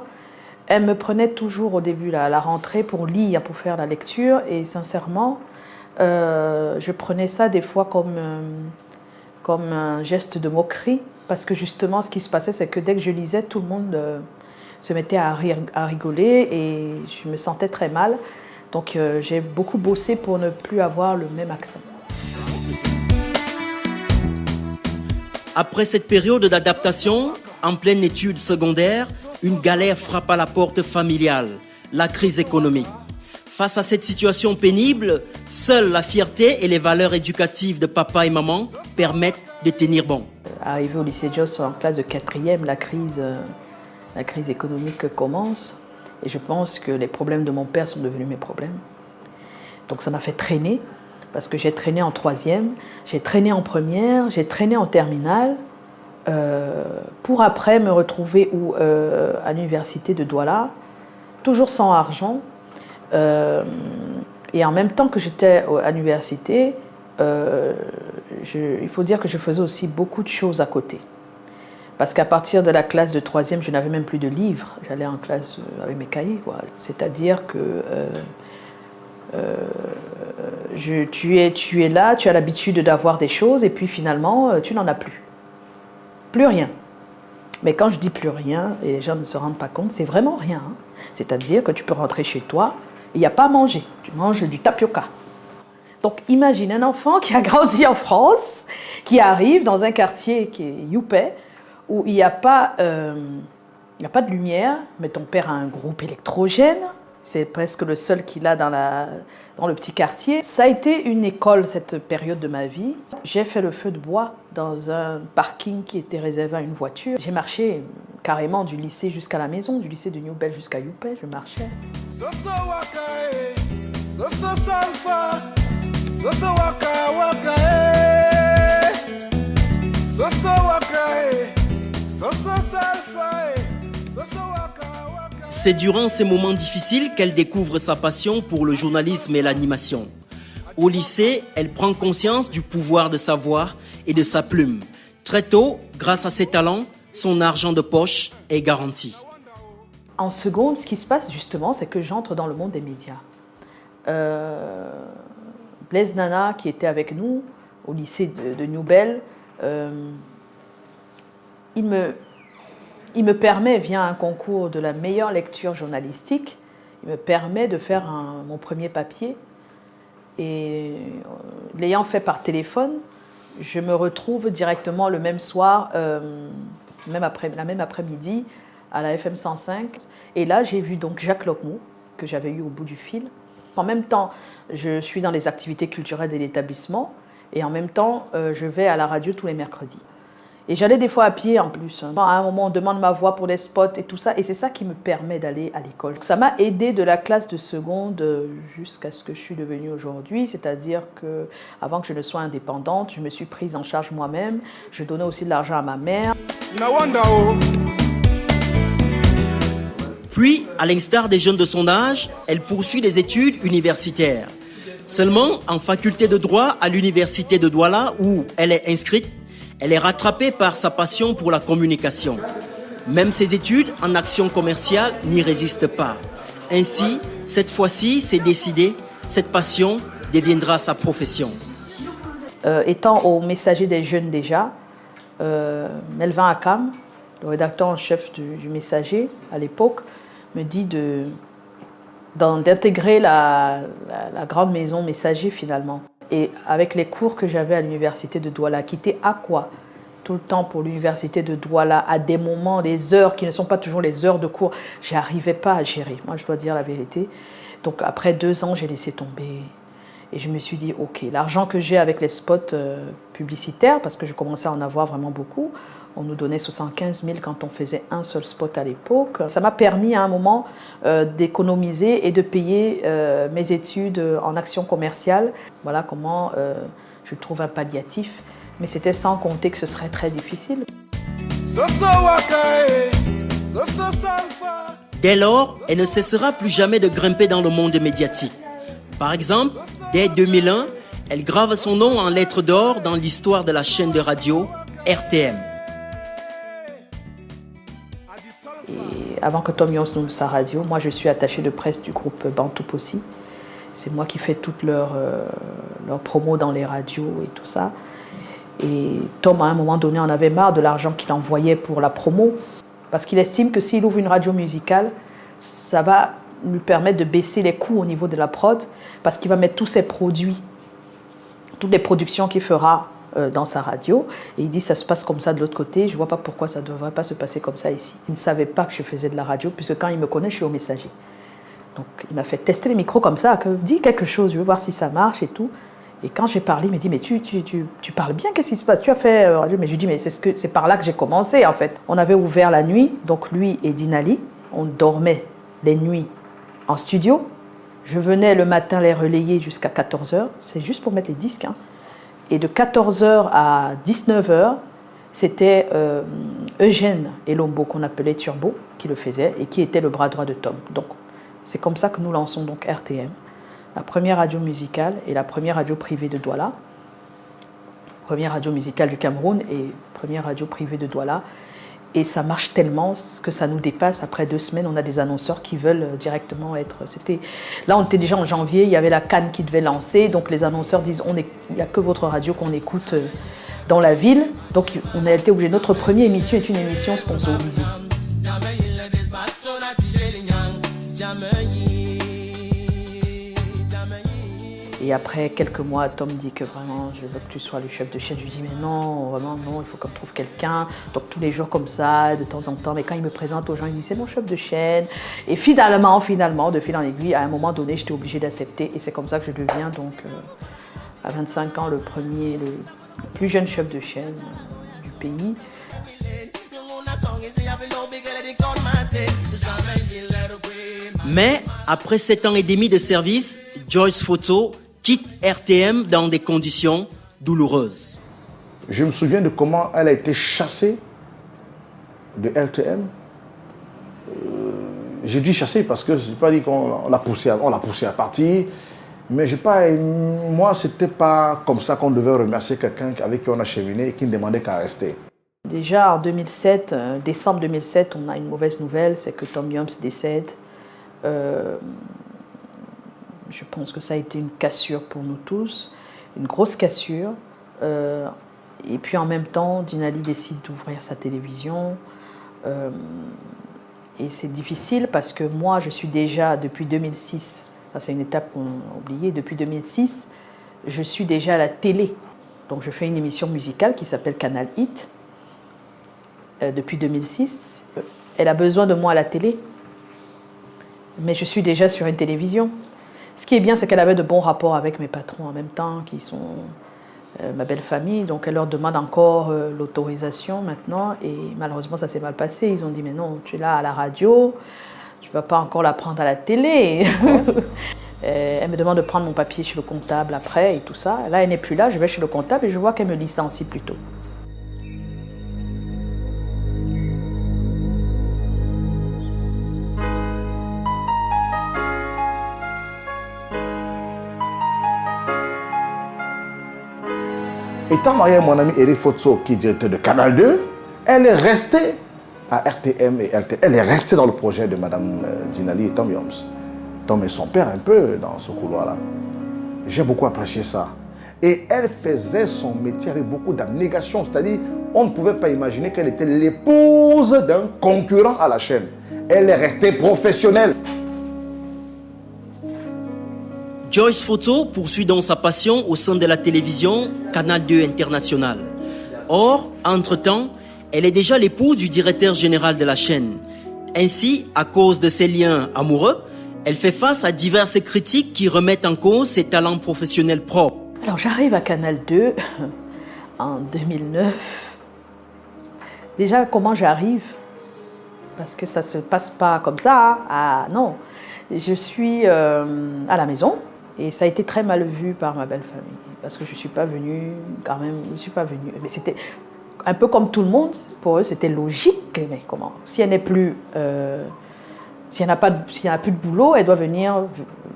elle me prenait toujours au début, à la rentrée, pour lire, pour faire la lecture. Et sincèrement, je prenais ça des fois comme un geste de moquerie, parce que justement, ce qui se passait, c'est que dès que je lisais, tout le monde se mettait à rigoler et je me sentais très mal. Donc j'ai beaucoup bossé pour ne plus avoir le même accent. Après cette période d'adaptation, en pleine étude secondaire, une galère frappe à la porte familiale, la crise économique. Face à cette situation pénible, seule la fierté et les valeurs éducatives de papa et maman permettent de tenir bon. Arrivé au lycée Jos en classe de 4e, la crise économique commence. Et je pense que les problèmes de mon père sont devenus mes problèmes. Donc ça m'a fait traîner, parce que j'ai traîné en 3e, j'ai traîné en première, j'ai traîné en terminale, pour après me retrouver à l'université de Douala, toujours sans argent. Et en même temps que j'étais à l'université, il faut dire que je faisais aussi beaucoup de choses à côté. Parce qu'à partir de la classe de 3e, je n'avais même plus de livres. J'allais en classe avec mes cahiers, quoi. C'est-à-dire que tu es là, tu as l'habitude d'avoir des choses, et puis finalement, tu n'en as plus. Plus rien. Mais quand je dis plus rien, et les gens ne se rendent pas compte, c'est vraiment rien. Hein. C'est-à-dire que tu peux rentrer chez toi, il n'y a pas à manger. Tu manges du tapioca. Donc imagine un enfant qui a grandi en France, qui arrive dans un quartier qui est Youpé, où il n'y a pas de lumière, mais ton père a un groupe électrogène, c'est presque le seul qu'il a dans le petit quartier. Ça a été une école, cette période de ma vie. J'ai fait le feu de bois dans un parking qui était réservé à une voiture. J'ai marché carrément du lycée jusqu'à la maison, du lycée de New Bell jusqu'à Youpé, je marchais. C'est durant ces moments difficiles qu'elle découvre sa passion pour le journalisme et l'animation. Au lycée, elle prend conscience du pouvoir de sa voix et de sa plume. Très tôt, grâce à ses talents, son argent de poche est garanti. En seconde, ce qui se passe justement, c'est que j'entre dans le monde des médias. Blaise Nana, qui était avec nous au lycée de New Bell, il me permet, via un concours de la meilleure lecture journalistique, il me permet de faire mon premier papier. Et l'ayant fait par téléphone, je me retrouve directement le même soir, la même après-midi, à la FM 105. Et là, j'ai vu donc Jacques Locmont, que j'avais eu au bout du fil. En même temps, je suis dans les activités culturelles de l'établissement, et en même temps, je vais à la radio tous les mercredis. Et j'allais des fois à pied en plus. À un moment, on demande ma voix pour les spots et tout ça. Et c'est ça qui me permet d'aller à l'école. Ça m'a aidé de la classe de seconde jusqu'à ce que je suis devenue aujourd'hui. C'est-à-dire qu'avant que je ne sois indépendante, je me suis prise en charge moi-même. Je donnais aussi de l'argent à ma mère. Puis, à l'instar des jeunes de son âge, elle poursuit les études universitaires. Seulement, en faculté de droit à l'université de Douala, où elle est inscrite, elle est rattrapée par sa passion pour la communication. Même ses études en action commerciale n'y résistent pas. Ainsi, cette fois-ci, c'est décidé, cette passion deviendra sa profession. Étant au Messager des jeunes déjà, Melvin Akam, le rédacteur en chef du Messager à l'époque, me dit d'intégrer la grande maison Messager finalement. Et avec les cours que j'avais à l'université de Douala, quitter Aqua tout le temps pour l'université de Douala, à des moments, des heures qui ne sont pas toujours les heures de cours, j'arrivais pas à gérer. Moi, je dois dire la vérité. Donc après 2 ans, j'ai laissé tomber. Et je me suis dit, ok, l'argent que j'ai avec les spots publicitaires, parce que je commençais à en avoir vraiment beaucoup, on nous donnait 75 000 quand on faisait un seul spot à l'époque. Ça m'a permis à un moment d'économiser et de payer mes études en action commerciale. Voilà comment je trouve un palliatif. Mais c'était sans compter que ce serait très difficile. Dès lors, elle ne cessera plus jamais de grimper dans le monde médiatique. Par exemple, dès 2001, elle grave son nom en lettres d'or dans l'histoire de la chaîne de radio RTM. Et avant que Tom Yoms nomme sa radio, moi je suis attachée de presse du groupe Bantou Possi. C'est moi qui fais toute leur promo dans les radios et tout ça. Et Tom, à un moment donné, en avait marre de l'argent qu'il envoyait pour la promo, parce qu'il estime que s'il ouvre une radio musicale, ça va lui permettre de baisser les coûts au niveau de la prod, parce qu'il va mettre tous ses produits, toutes les productions qu'il fera dans sa radio. Et il dit, ça se passe comme ça de l'autre côté, je ne vois pas pourquoi ça ne devrait pas se passer comme ça ici. Il ne savait pas que je faisais de la radio, puisque quand il me connaît, je suis au Messager. Donc il m'a fait tester les micros comme ça, que dis quelque chose, je veux voir si ça marche et tout. Et quand j'ai parlé, il m'a dit, mais tu parles bien, qu'est-ce qui se passe? Tu as fait radio? Mais je lui dis, mais c'est par là que j'ai commencé en fait. On avait ouvert la nuit, donc lui et Dinali, on dormait les nuits en studio. Je venais le matin les relayer jusqu'à 14h, c'est juste pour mettre les disques. Hein. Et de 14h à 19h, c'était Eugène Elombo, qu'on appelait Turbo, qui le faisait et qui était le bras droit de Tom. Donc c'est comme ça que nous lançons donc RTM, la première radio musicale et la première radio privée de Douala, première radio musicale du Cameroun et première radio privée de Douala. Et ça marche tellement que ça nous dépasse. Après 2 semaines, on a des annonceurs qui veulent directement être... Là, on était déjà en janvier, il y avait la Cannes qui devait lancer. Donc les annonceurs disent, il n'y a que votre radio qu'on écoute dans la ville. Donc on a été obligé. Notre première émission est une émission sponsorisée. Et après quelques mois, Tom dit que vraiment, je veux que tu sois le chef de chaîne. Je lui dis, mais non, vraiment, non, il faut qu'on trouve quelqu'un. Donc tous les jours comme ça, de temps en temps. Mais quand il me présente aux gens, il dit, c'est mon chef de chaîne. Et finalement, de fil en aiguille, à un moment donné, j'étais obligée d'accepter. Et c'est comme ça que je deviens, donc, à 25 ans, le plus jeune chef de chaîne du pays. Mais, après 7 ans et demi de service, Joyce Photo quitte RTM dans des conditions douloureuses. Je me souviens de comment elle a été chassée de RTM. J'ai dit chasser parce que je n'ai pas dit qu'on l'a poussée à partir. Mais moi, ce n'était pas comme ça qu'on devait remercier quelqu'un avec qui on a cheminé et qui ne demandait qu'à rester. Déjà en 2007, décembre 2007, on a une mauvaise nouvelle, c'est que Tom Yoms décède. Je pense que ça a été une cassure pour nous tous, une grosse cassure. Et puis en même temps, Dinali décide d'ouvrir sa télévision. Et c'est difficile parce que moi, je suis déjà, depuis 2006, c'est une étape qu'on a oubliée, depuis 2006, je suis déjà à la télé. Donc je fais une émission musicale qui s'appelle Canal Hit. Depuis 2006, elle a besoin de moi à la télé. Mais je suis déjà sur une télévision. Ce qui est bien, c'est qu'elle avait de bons rapports avec mes patrons en même temps, qui sont ma belle famille. Donc elle leur demande encore l'autorisation maintenant. Et malheureusement, ça s'est mal passé. Ils ont dit, mais non, tu es là à la radio, tu ne vas pas encore la prendre à la télé. Elle me demande de prendre mon papier chez le comptable après et tout ça. Là, elle n'est plus là, je vais chez le comptable et je vois qu'elle me licencie plutôt. Étant mariée à mon ami Eric Fotso, qui est directeur de Canal 2, elle est restée à RTM et RTL. Elle est restée dans le projet de Mme Dinali et Tom Yoms. Tom et son père un peu dans ce couloir-là. J'ai beaucoup apprécié ça. Et elle faisait son métier avec beaucoup d'abnégation. C'est-à-dire, on ne pouvait pas imaginer qu'elle était l'épouse d'un concurrent à la chaîne. Elle est restée professionnelle. Joyce Photo poursuit donc sa passion au sein de la télévision Canal 2 International. Or, entre-temps, elle est déjà l'épouse du directeur général de la chaîne. Ainsi, à cause de ses liens amoureux, elle fait face à diverses critiques qui remettent en cause ses talents professionnels propres. Alors j'arrive à Canal 2 en 2009. Déjà, comment j'arrive? Parce que ça ne se passe pas comme ça. Ah non, je suis à la maison et ça a été très mal vu par ma belle famille. Parce que je ne suis pas venue, quand même, je ne suis pas venue. Mais c'était un peu comme tout le monde, pour eux c'était logique. Mais comment? Si elle n'est plus... s'il n'y a plus de boulot, elle doit venir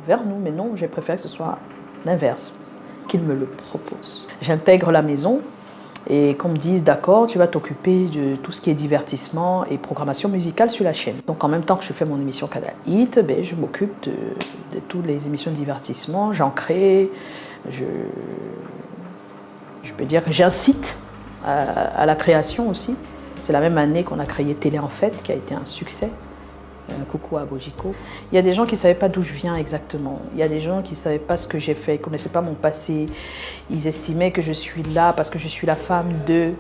vers nous. Mais non, j'ai préféré que ce soit l'inverse, qu'il me le propose. J'intègre la maison et qu'on me dise, d'accord, tu vas t'occuper de tout ce qui est divertissement et programmation musicale sur la chaîne. Donc en même temps que je fais mon émission Canal Hit, je m'occupe de toutes les émissions de divertissement, j'en crée, je peux dire que j'incite à la création aussi. C'est la même année qu'on a créé Télé en Fête, qui a été un succès. Coucou à Bojiko. Il y a des gens qui ne savaient pas d'où je viens exactement. Il y a des gens qui ne savaient pas ce que j'ai fait, qui ne connaissaient pas mon passé. Ils estimaient que je suis là parce que je suis la femme d'eux.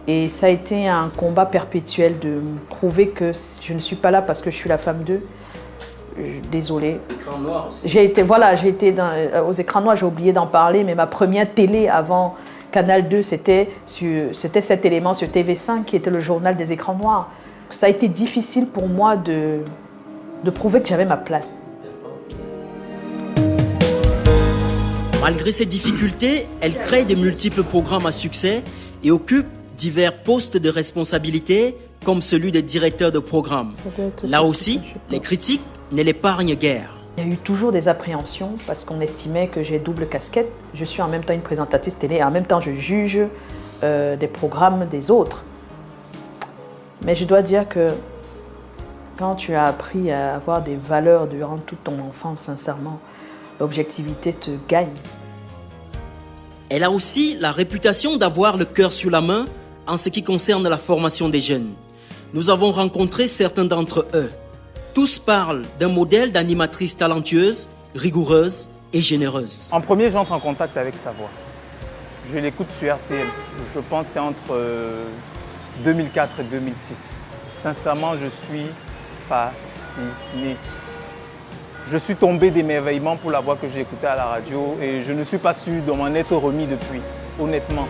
Et ça a été un combat perpétuel de me prouver que je ne suis pas là parce que je suis la femme d'eux. Désolée. Écran noir aussi. J'ai été aux écrans noirs, j'ai oublié d'en parler, mais ma première télé avant Canal 2, c'était cet élément sur TV5 qui était le journal des écrans noirs. Ça a été difficile pour moi de prouver que j'avais ma place. Malgré ces difficultés, elle crée de multiples programmes à succès et occupe divers postes de responsabilité, comme celui de directeur de programme. Là aussi, les critiques ne l'épargnent guère. Il y a eu toujours des appréhensions parce qu'on estimait que j'ai double casquette. Je suis en même temps une présentatrice télé et en même temps je juge des programmes des autres. Mais je dois dire que quand tu as appris à avoir des valeurs durant toute ton enfance, sincèrement, l'objectivité te gagne. Elle a aussi la réputation d'avoir le cœur sur la main en ce qui concerne la formation des jeunes. Nous avons rencontré certains d'entre eux. Tous parlent d'un modèle d'animatrice talentueuse, rigoureuse et généreuse. En premier, j'entre en contact avec sa voix. Je l'écoute sur RTL. Je pense que c'est entre 2004 et 2006. Sincèrement, je suis fasciné. Je suis tombé d'émerveillement pour la voix que j'ai écoutée à la radio et je ne suis pas sûr de m'en être remis depuis, honnêtement.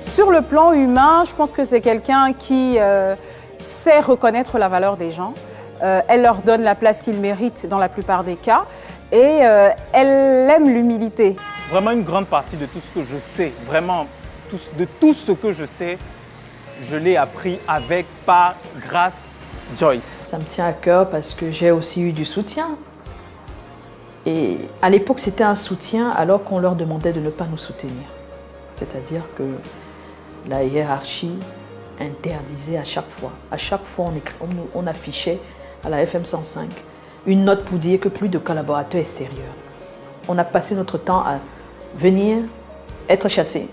Sur le plan humain, je pense que c'est quelqu'un qui sait reconnaître la valeur des gens. Elle leur donne la place qu'ils méritent dans la plupart des cas et elle aime l'humilité. Vraiment une grande partie de tout ce que je sais, vraiment de tout ce que je sais, je l'ai appris avec, par, grâce Joyce. Ça me tient à cœur parce que j'ai aussi eu du soutien. Et à l'époque, c'était un soutien alors qu'on leur demandait de ne pas nous soutenir. C'est-à-dire que la hiérarchie interdisait à chaque fois on affichait à la FM 105 une note pour dire que plus de collaborateurs extérieurs. On a passé notre temps à venir, être chassés.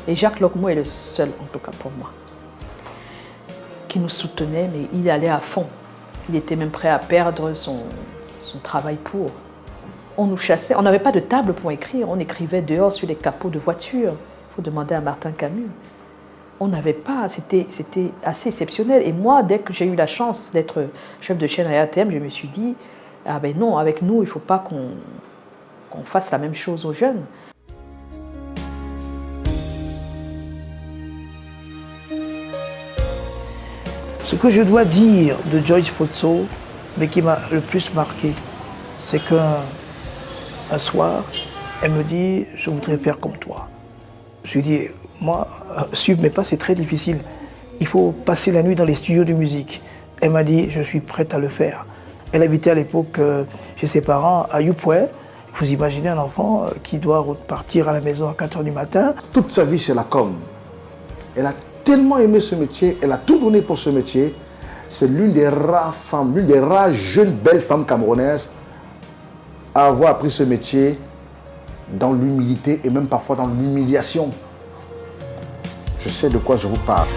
Et Jacques Locmo est le seul, en tout cas pour moi, qui nous soutenait, mais il allait à fond. Il était même prêt à perdre son travail pour. On nous chassait, on n'avait pas de table pour écrire, on écrivait dehors sur les capots de voitures. Il faut demander à Martin Camus. On n'avait pas, c'était assez exceptionnel. Et moi, dès que j'ai eu la chance d'être chef de chaîne à RTM, je me suis dit, ah ben non, avec nous, il ne faut pas qu'on fasse la même chose aux jeunes. Ce que je dois dire de Joyce Photo, mais qui m'a le plus marqué, c'est qu'un soir, elle me dit « je voudrais faire comme toi ». Je lui dis « moi, suivre mes pas, c'est très difficile. Il faut passer la nuit dans les studios de musique ». Elle m'a dit « je suis prête à le faire ». Elle habitait à l'époque chez ses parents à Youpoué. Vous imaginez un enfant qui doit repartir à la maison à 4 h du matin. Toute sa vie, c'est la com. Elle a tellement aimé ce métier, elle a tout donné pour ce métier. C'est l'une des rares femmes, l'une des rares jeunes belles femmes camerounaises à avoir appris ce métier dans l'humilité et même parfois dans l'humiliation. Je sais de quoi je vous parle.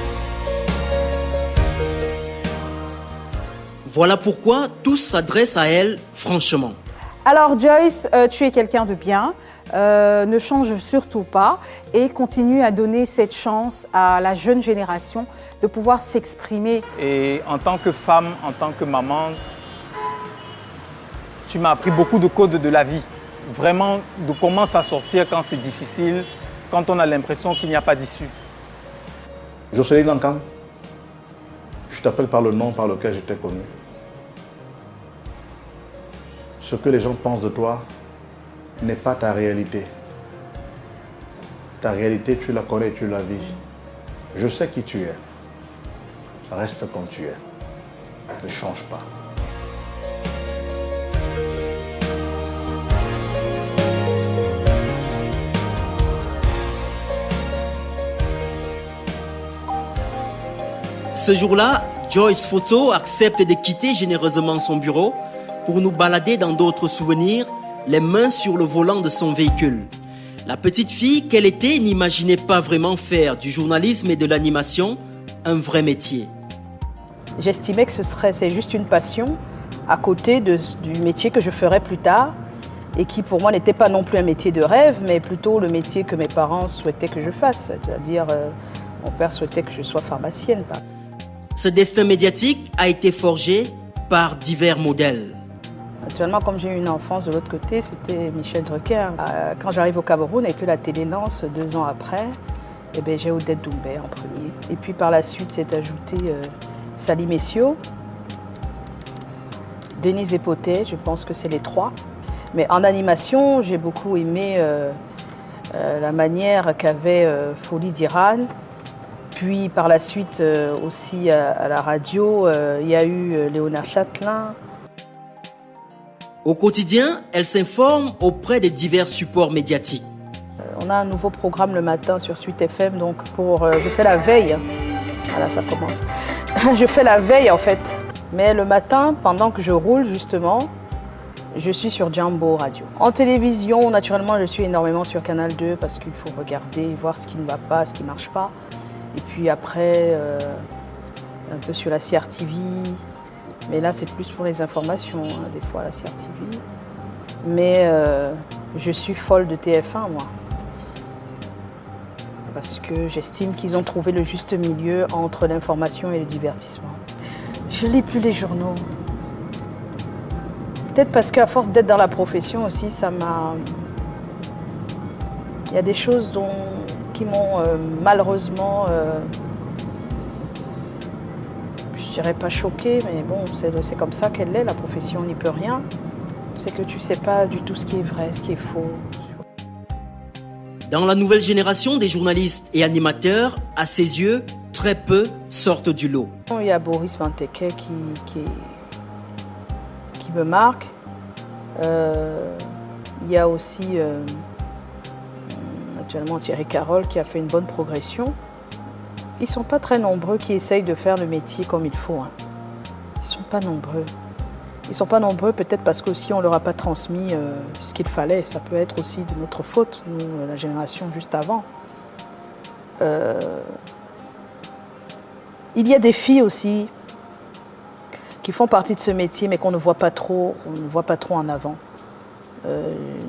Voilà pourquoi tous s'adressent à elle franchement. Alors Joyce, tu es quelqu'un de bien, ne change surtout pas et continue à donner cette chance à la jeune génération de pouvoir s'exprimer. Et en tant que femme, en tant que maman, tu m'as appris beaucoup de codes de la vie. Vraiment, de comment s'en sortir quand c'est difficile, quand on a l'impression qu'il n'y a pas d'issue. Jocelyne Lancam, je t'appelle par le nom par lequel je t'ai connu. Ce que les gens pensent de toi n'est pas ta réalité. Ta réalité, tu la connais, tu la vis. Je sais qui tu es. Reste comme tu es. Ne change pas. Ce jour-là, Joyce Photo accepte de quitter généreusement son bureau pour nous balader dans d'autres souvenirs, les mains sur le volant de son véhicule. La petite fille qu'elle était n'imaginait pas vraiment faire du journalisme et de l'animation un vrai métier. J'estimais que c'est juste une passion à côté du métier que je ferais plus tard et qui pour moi n'était pas non plus un métier de rêve, mais plutôt le métier que mes parents souhaitaient que je fasse. C'est-à-dire, mon père souhaitait que je sois pharmacienne. Ce destin médiatique a été forgé par divers modèles. Actuellement, comme j'ai eu une enfance de l'autre côté, c'était Michel Drucker. Quand j'arrive au Cameroun et que la télé lance 2 ans après, eh bien, j'ai Odette Doumbé en premier. Et puis par la suite, s'est ajouté Sally Messiot, Denise Epotet, je pense que c'est les 3. Mais en animation, j'ai beaucoup aimé la manière qu'avait Folie d'Iran. Puis par la suite aussi à la radio, il y a eu Léonard Châtelain. Au quotidien, elle s'informe auprès de divers supports médiatiques. On a un nouveau programme le matin sur Suite FM, donc je fais la veille. Voilà, ça commence. Je fais la veille en fait. Mais le matin, pendant que je roule justement, je suis sur Jambo Radio. En télévision, naturellement, je suis énormément sur Canal 2 parce qu'il faut regarder, voir ce qui ne va pas, ce qui ne marche pas. Et puis après, un peu sur la CRTV. Mais là, c'est plus pour les informations, hein, des fois, la CRTV. Mais je suis folle de TF1, moi. Parce que j'estime qu'ils ont trouvé le juste milieu entre l'information et le divertissement. Je ne lis plus les journaux. Peut-être parce qu'à force d'être dans la profession aussi, ça m'a... Il y a des choses qui m'ont malheureusement... je dirais pas choquée, mais bon, c'est comme ça qu'elle est, la profession, on n'y peut rien. C'est que tu sais pas du tout ce qui est vrai, ce qui est faux. Dans la nouvelle génération des journalistes et animateurs, à ses yeux, très peu sortent du lot. Il y a Boris Vanteke qui me marque. Il y a aussi actuellement Thierry Carole qui a fait une bonne progression. Ils ne sont pas très nombreux qui essayent de faire le métier comme il faut. Hein. Ils ne sont pas nombreux. Ils ne sont pas nombreux peut-être parce qu'aussi on ne leur a pas transmis ce qu'il fallait. Ça peut être aussi de notre faute, nous, la génération juste avant. Il y a des filles aussi qui font partie de ce métier mais qu'on ne voit pas trop, en avant.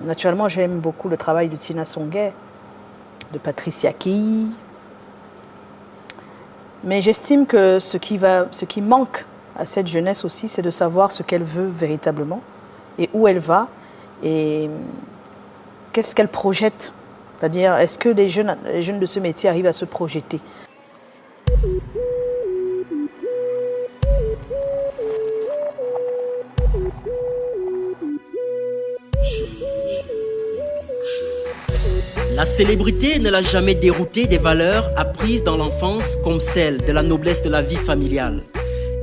Naturellement, j'aime beaucoup le travail de Tina Songuet, de Patricia Kei. Mais j'estime que ce qui manque à cette jeunesse aussi, c'est de savoir ce qu'elle veut véritablement et où elle va et qu'est-ce qu'elle projette. C'est-à-dire, est-ce que les jeunes de ce métier arrivent à se projeter ? La célébrité ne l'a jamais dérouté des valeurs apprises dans l'enfance comme celle de la noblesse de la vie familiale.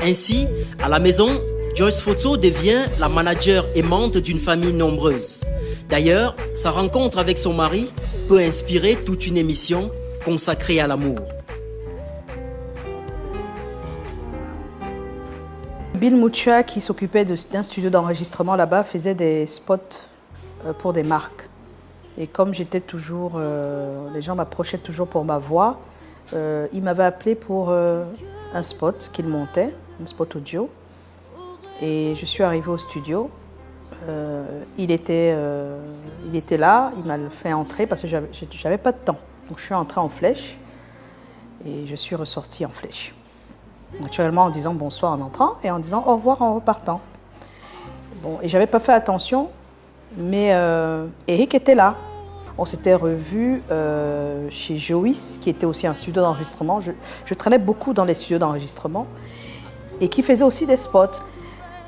Ainsi, à la maison, Joyce Photo devient la manager aimante d'une famille nombreuse. D'ailleurs, sa rencontre avec son mari peut inspirer toute une émission consacrée à l'amour. Bill Mucha, qui s'occupait d'un studio d'enregistrement là-bas, faisait des spots pour des marques. Et comme j'étais toujours, les gens m'approchaient toujours pour ma voix, il m'avait appelé pour un spot qu'il montait, un spot audio. Et je suis arrivée au studio. Il était là, il m'a fait entrer parce que j'avais pas de temps. Donc je suis entrée en flèche et je suis ressortie en flèche. Naturellement en disant bonsoir en entrant et en disant au revoir en repartant. Bon, et j'avais pas fait attention, mais Eric était là. On s'était revus chez Joyce, qui était aussi un studio d'enregistrement. Je traînais beaucoup dans les studios d'enregistrement et qui faisait aussi des spots.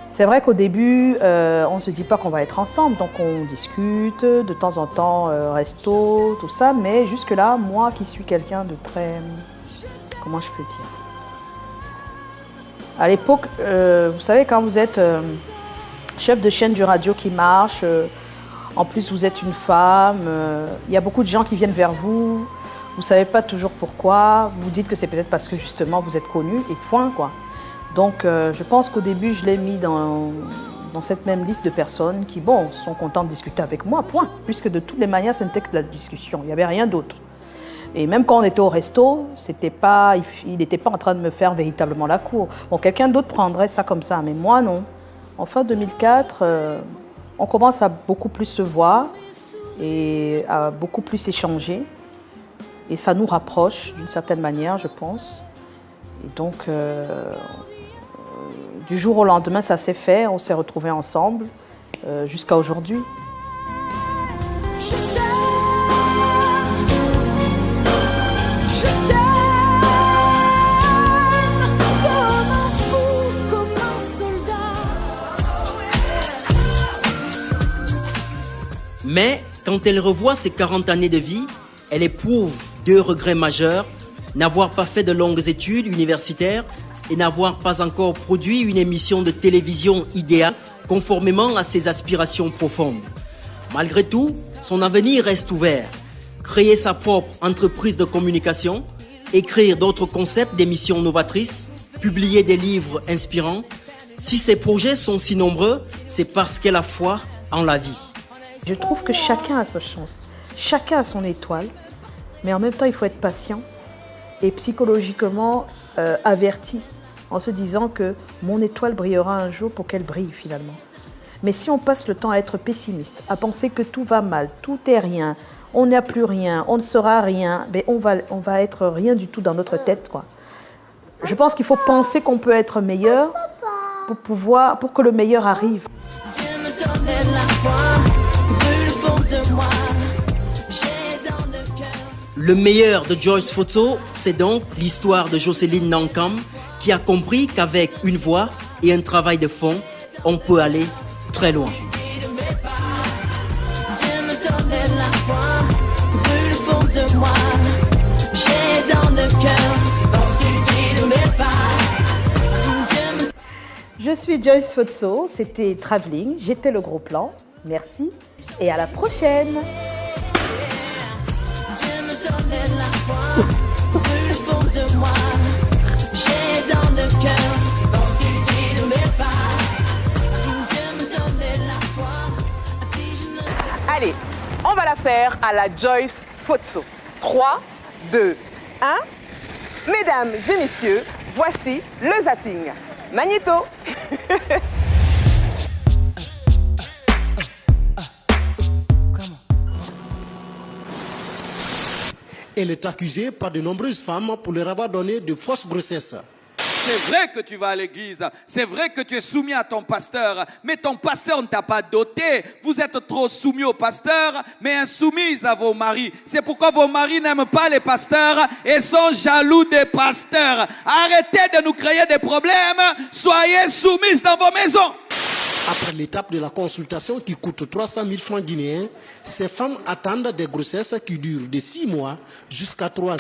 C'est vrai qu'au début, on ne se dit pas qu'on va être ensemble, donc on discute, de temps en temps, resto, tout ça, mais jusque-là, moi qui suis quelqu'un de très... Comment je peux dire? À l'époque, vous savez, quand vous êtes chef de chaîne du radio qui marche, en plus vous êtes une femme, il y a beaucoup de gens qui viennent vers vous, vous ne savez pas toujours pourquoi, vous dites que c'est peut-être parce que justement vous êtes connu, et point quoi. Donc je pense qu'au début je l'ai mis dans cette même liste de personnes qui, bon, sont contentes de discuter avec moi, point. Puisque de toutes les manières, ce n'était que de la discussion, il n'y avait rien d'autre. Et même quand on était au resto, il n'était pas en train de me faire véritablement la cour. Bon, quelqu'un d'autre prendrait ça comme ça, mais moi non. En fin 2004, on commence à beaucoup plus se voir et à beaucoup plus échanger. Et ça nous rapproche d'une certaine manière, je pense. Et donc, du jour au lendemain, ça s'est fait, on s'est retrouvés ensemble jusqu'à aujourd'hui. Mais quand elle revoit ses 40 années de vie, elle éprouve 2 regrets majeurs: n'avoir pas fait de longues études universitaires et n'avoir pas encore produit une émission de télévision idéale conformément à ses aspirations profondes. Malgré tout, son avenir reste ouvert. Créer sa propre entreprise de communication, écrire d'autres concepts d'émissions novatrices, publier des livres inspirants. Si ces projets sont si nombreux, c'est parce qu'elle a foi en la vie. Je trouve que chacun a sa chance, chacun a son étoile, mais en même temps il faut être patient et psychologiquement averti en se disant que mon étoile brillera un jour pour qu'elle brille finalement. Mais si on passe le temps à être pessimiste, à penser que tout va mal, tout est rien, on n'a plus rien, on ne sera rien, mais on va être rien du tout dans notre tête, quoi. Je pense qu'il faut penser qu'on peut être meilleur pour que le meilleur arrive. Le meilleur de Joyce Fotso, c'est donc l'histoire de Jocelyne Nankam, qui a compris qu'avec une voix et un travail de fond, on peut aller très loin. Je suis Joyce Fotso, c'était Travelling, j'étais le gros plan. Merci et à la prochaine. Allez, on va la faire à la Joyce Fotso. 3, 2, 1. Mesdames et messieurs, voici le zapping. Magnéto. Elle est accusée par de nombreuses femmes pour leur avoir donné de fausses grossesses. C'est vrai que tu vas à l'église, c'est vrai que tu es soumis à ton pasteur, mais ton pasteur ne t'a pas doté. Vous êtes trop soumis au pasteur, mais insoumises à vos maris. C'est pourquoi vos maris n'aiment pas les pasteurs et sont jaloux des pasteurs. Arrêtez de nous créer des problèmes, soyez soumises dans vos maisons. Après l'étape de la consultation qui coûte 300 000 francs guinéens, ces femmes attendent des grossesses qui durent de 6 mois jusqu'à 3 ans.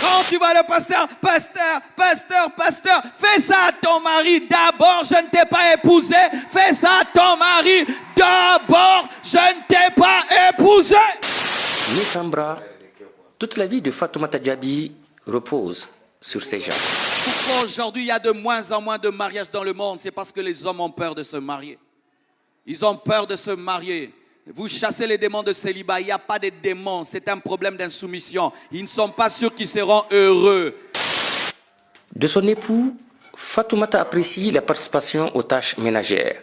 Quand tu vois le pasteur, fais ça à ton mari. D'abord, je ne t'ai pas épousé. Fais ça à ton mari. D'abord, je ne t'ai pas épousé. Nessambra, toute la vie de Fatoumata Diaby repose sur ses jambes. Pourquoi aujourd'hui il y a de moins en moins de mariages dans le monde? C'est parce que les hommes ont peur de se marier. Ils ont peur de se marier. Vous chassez les démons de célibat. Il n'y a pas de démons. C'est un problème d'insoumission. Ils ne sont pas sûrs qu'ils seront heureux. De son époux, Fatoumata apprécie la participation aux tâches ménagères,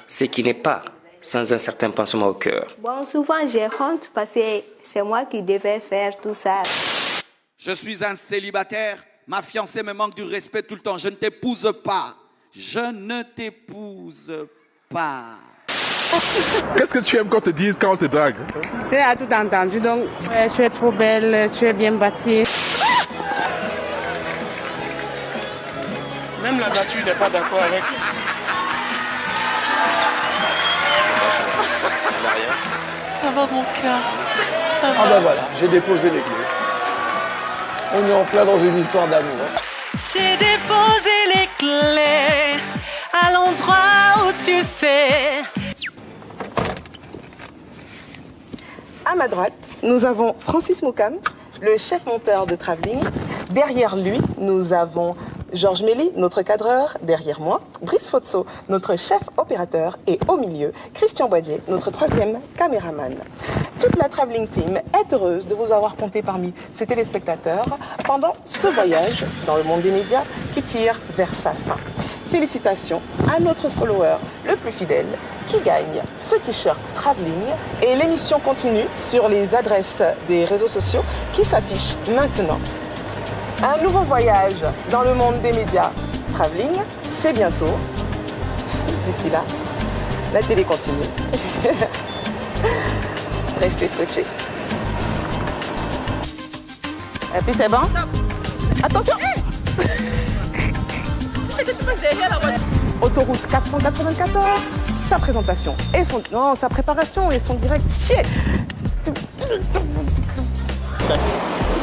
ce qui n'est pas sans un certain pansement au cœur. Bon, souvent j'ai honte parce que c'est moi qui devais faire tout ça. Je suis un célibataire. Ma fiancée me manque du respect tout le temps. Je ne t'épouse pas. Je ne t'épouse pas. Qu'est-ce que tu aimes qu'on te dise quand on te drague? Tu as tout entendu, donc tu es trop belle, tu es bien bâtie. Même la nature n'est pas d'accord avec. Ça va mon cœur. Ah ben voilà, j'ai déposé les clés. On est en plein dans une histoire d'amour. J'ai déposé les clés à l'endroit où tu sais. À ma droite, nous avons Francis Moukam, le chef monteur de Travelling. Derrière lui, nous avons Georges Méli, notre cadreur. Derrière moi, Brice Fotso, notre chef opérateur. Et au milieu, Christian Boadier, notre troisième caméraman. Toute la Travelling Team est heureuse de vous avoir compté parmi ses téléspectateurs pendant ce voyage dans le monde des médias qui tire vers sa fin. Félicitations à notre follower le plus fidèle qui gagne ce t-shirt Travelling, et l'émission continue sur les adresses des réseaux sociaux qui s'affichent maintenant. Un nouveau voyage dans le monde des médias Travelling, c'est bientôt. D'ici là, la télé continue. Restez scotchés. Et puis c'est bon? Attention! Autoroute 494, sa présentation et son... Non, sa préparation et son direct...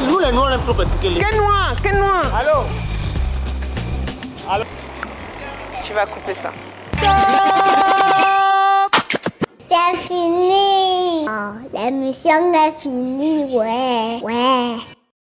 Nous les noirs, Quel noir? Allô? Allô? Tu vas couper ça. C'est fini. Oh, l'émission est finie, ouais.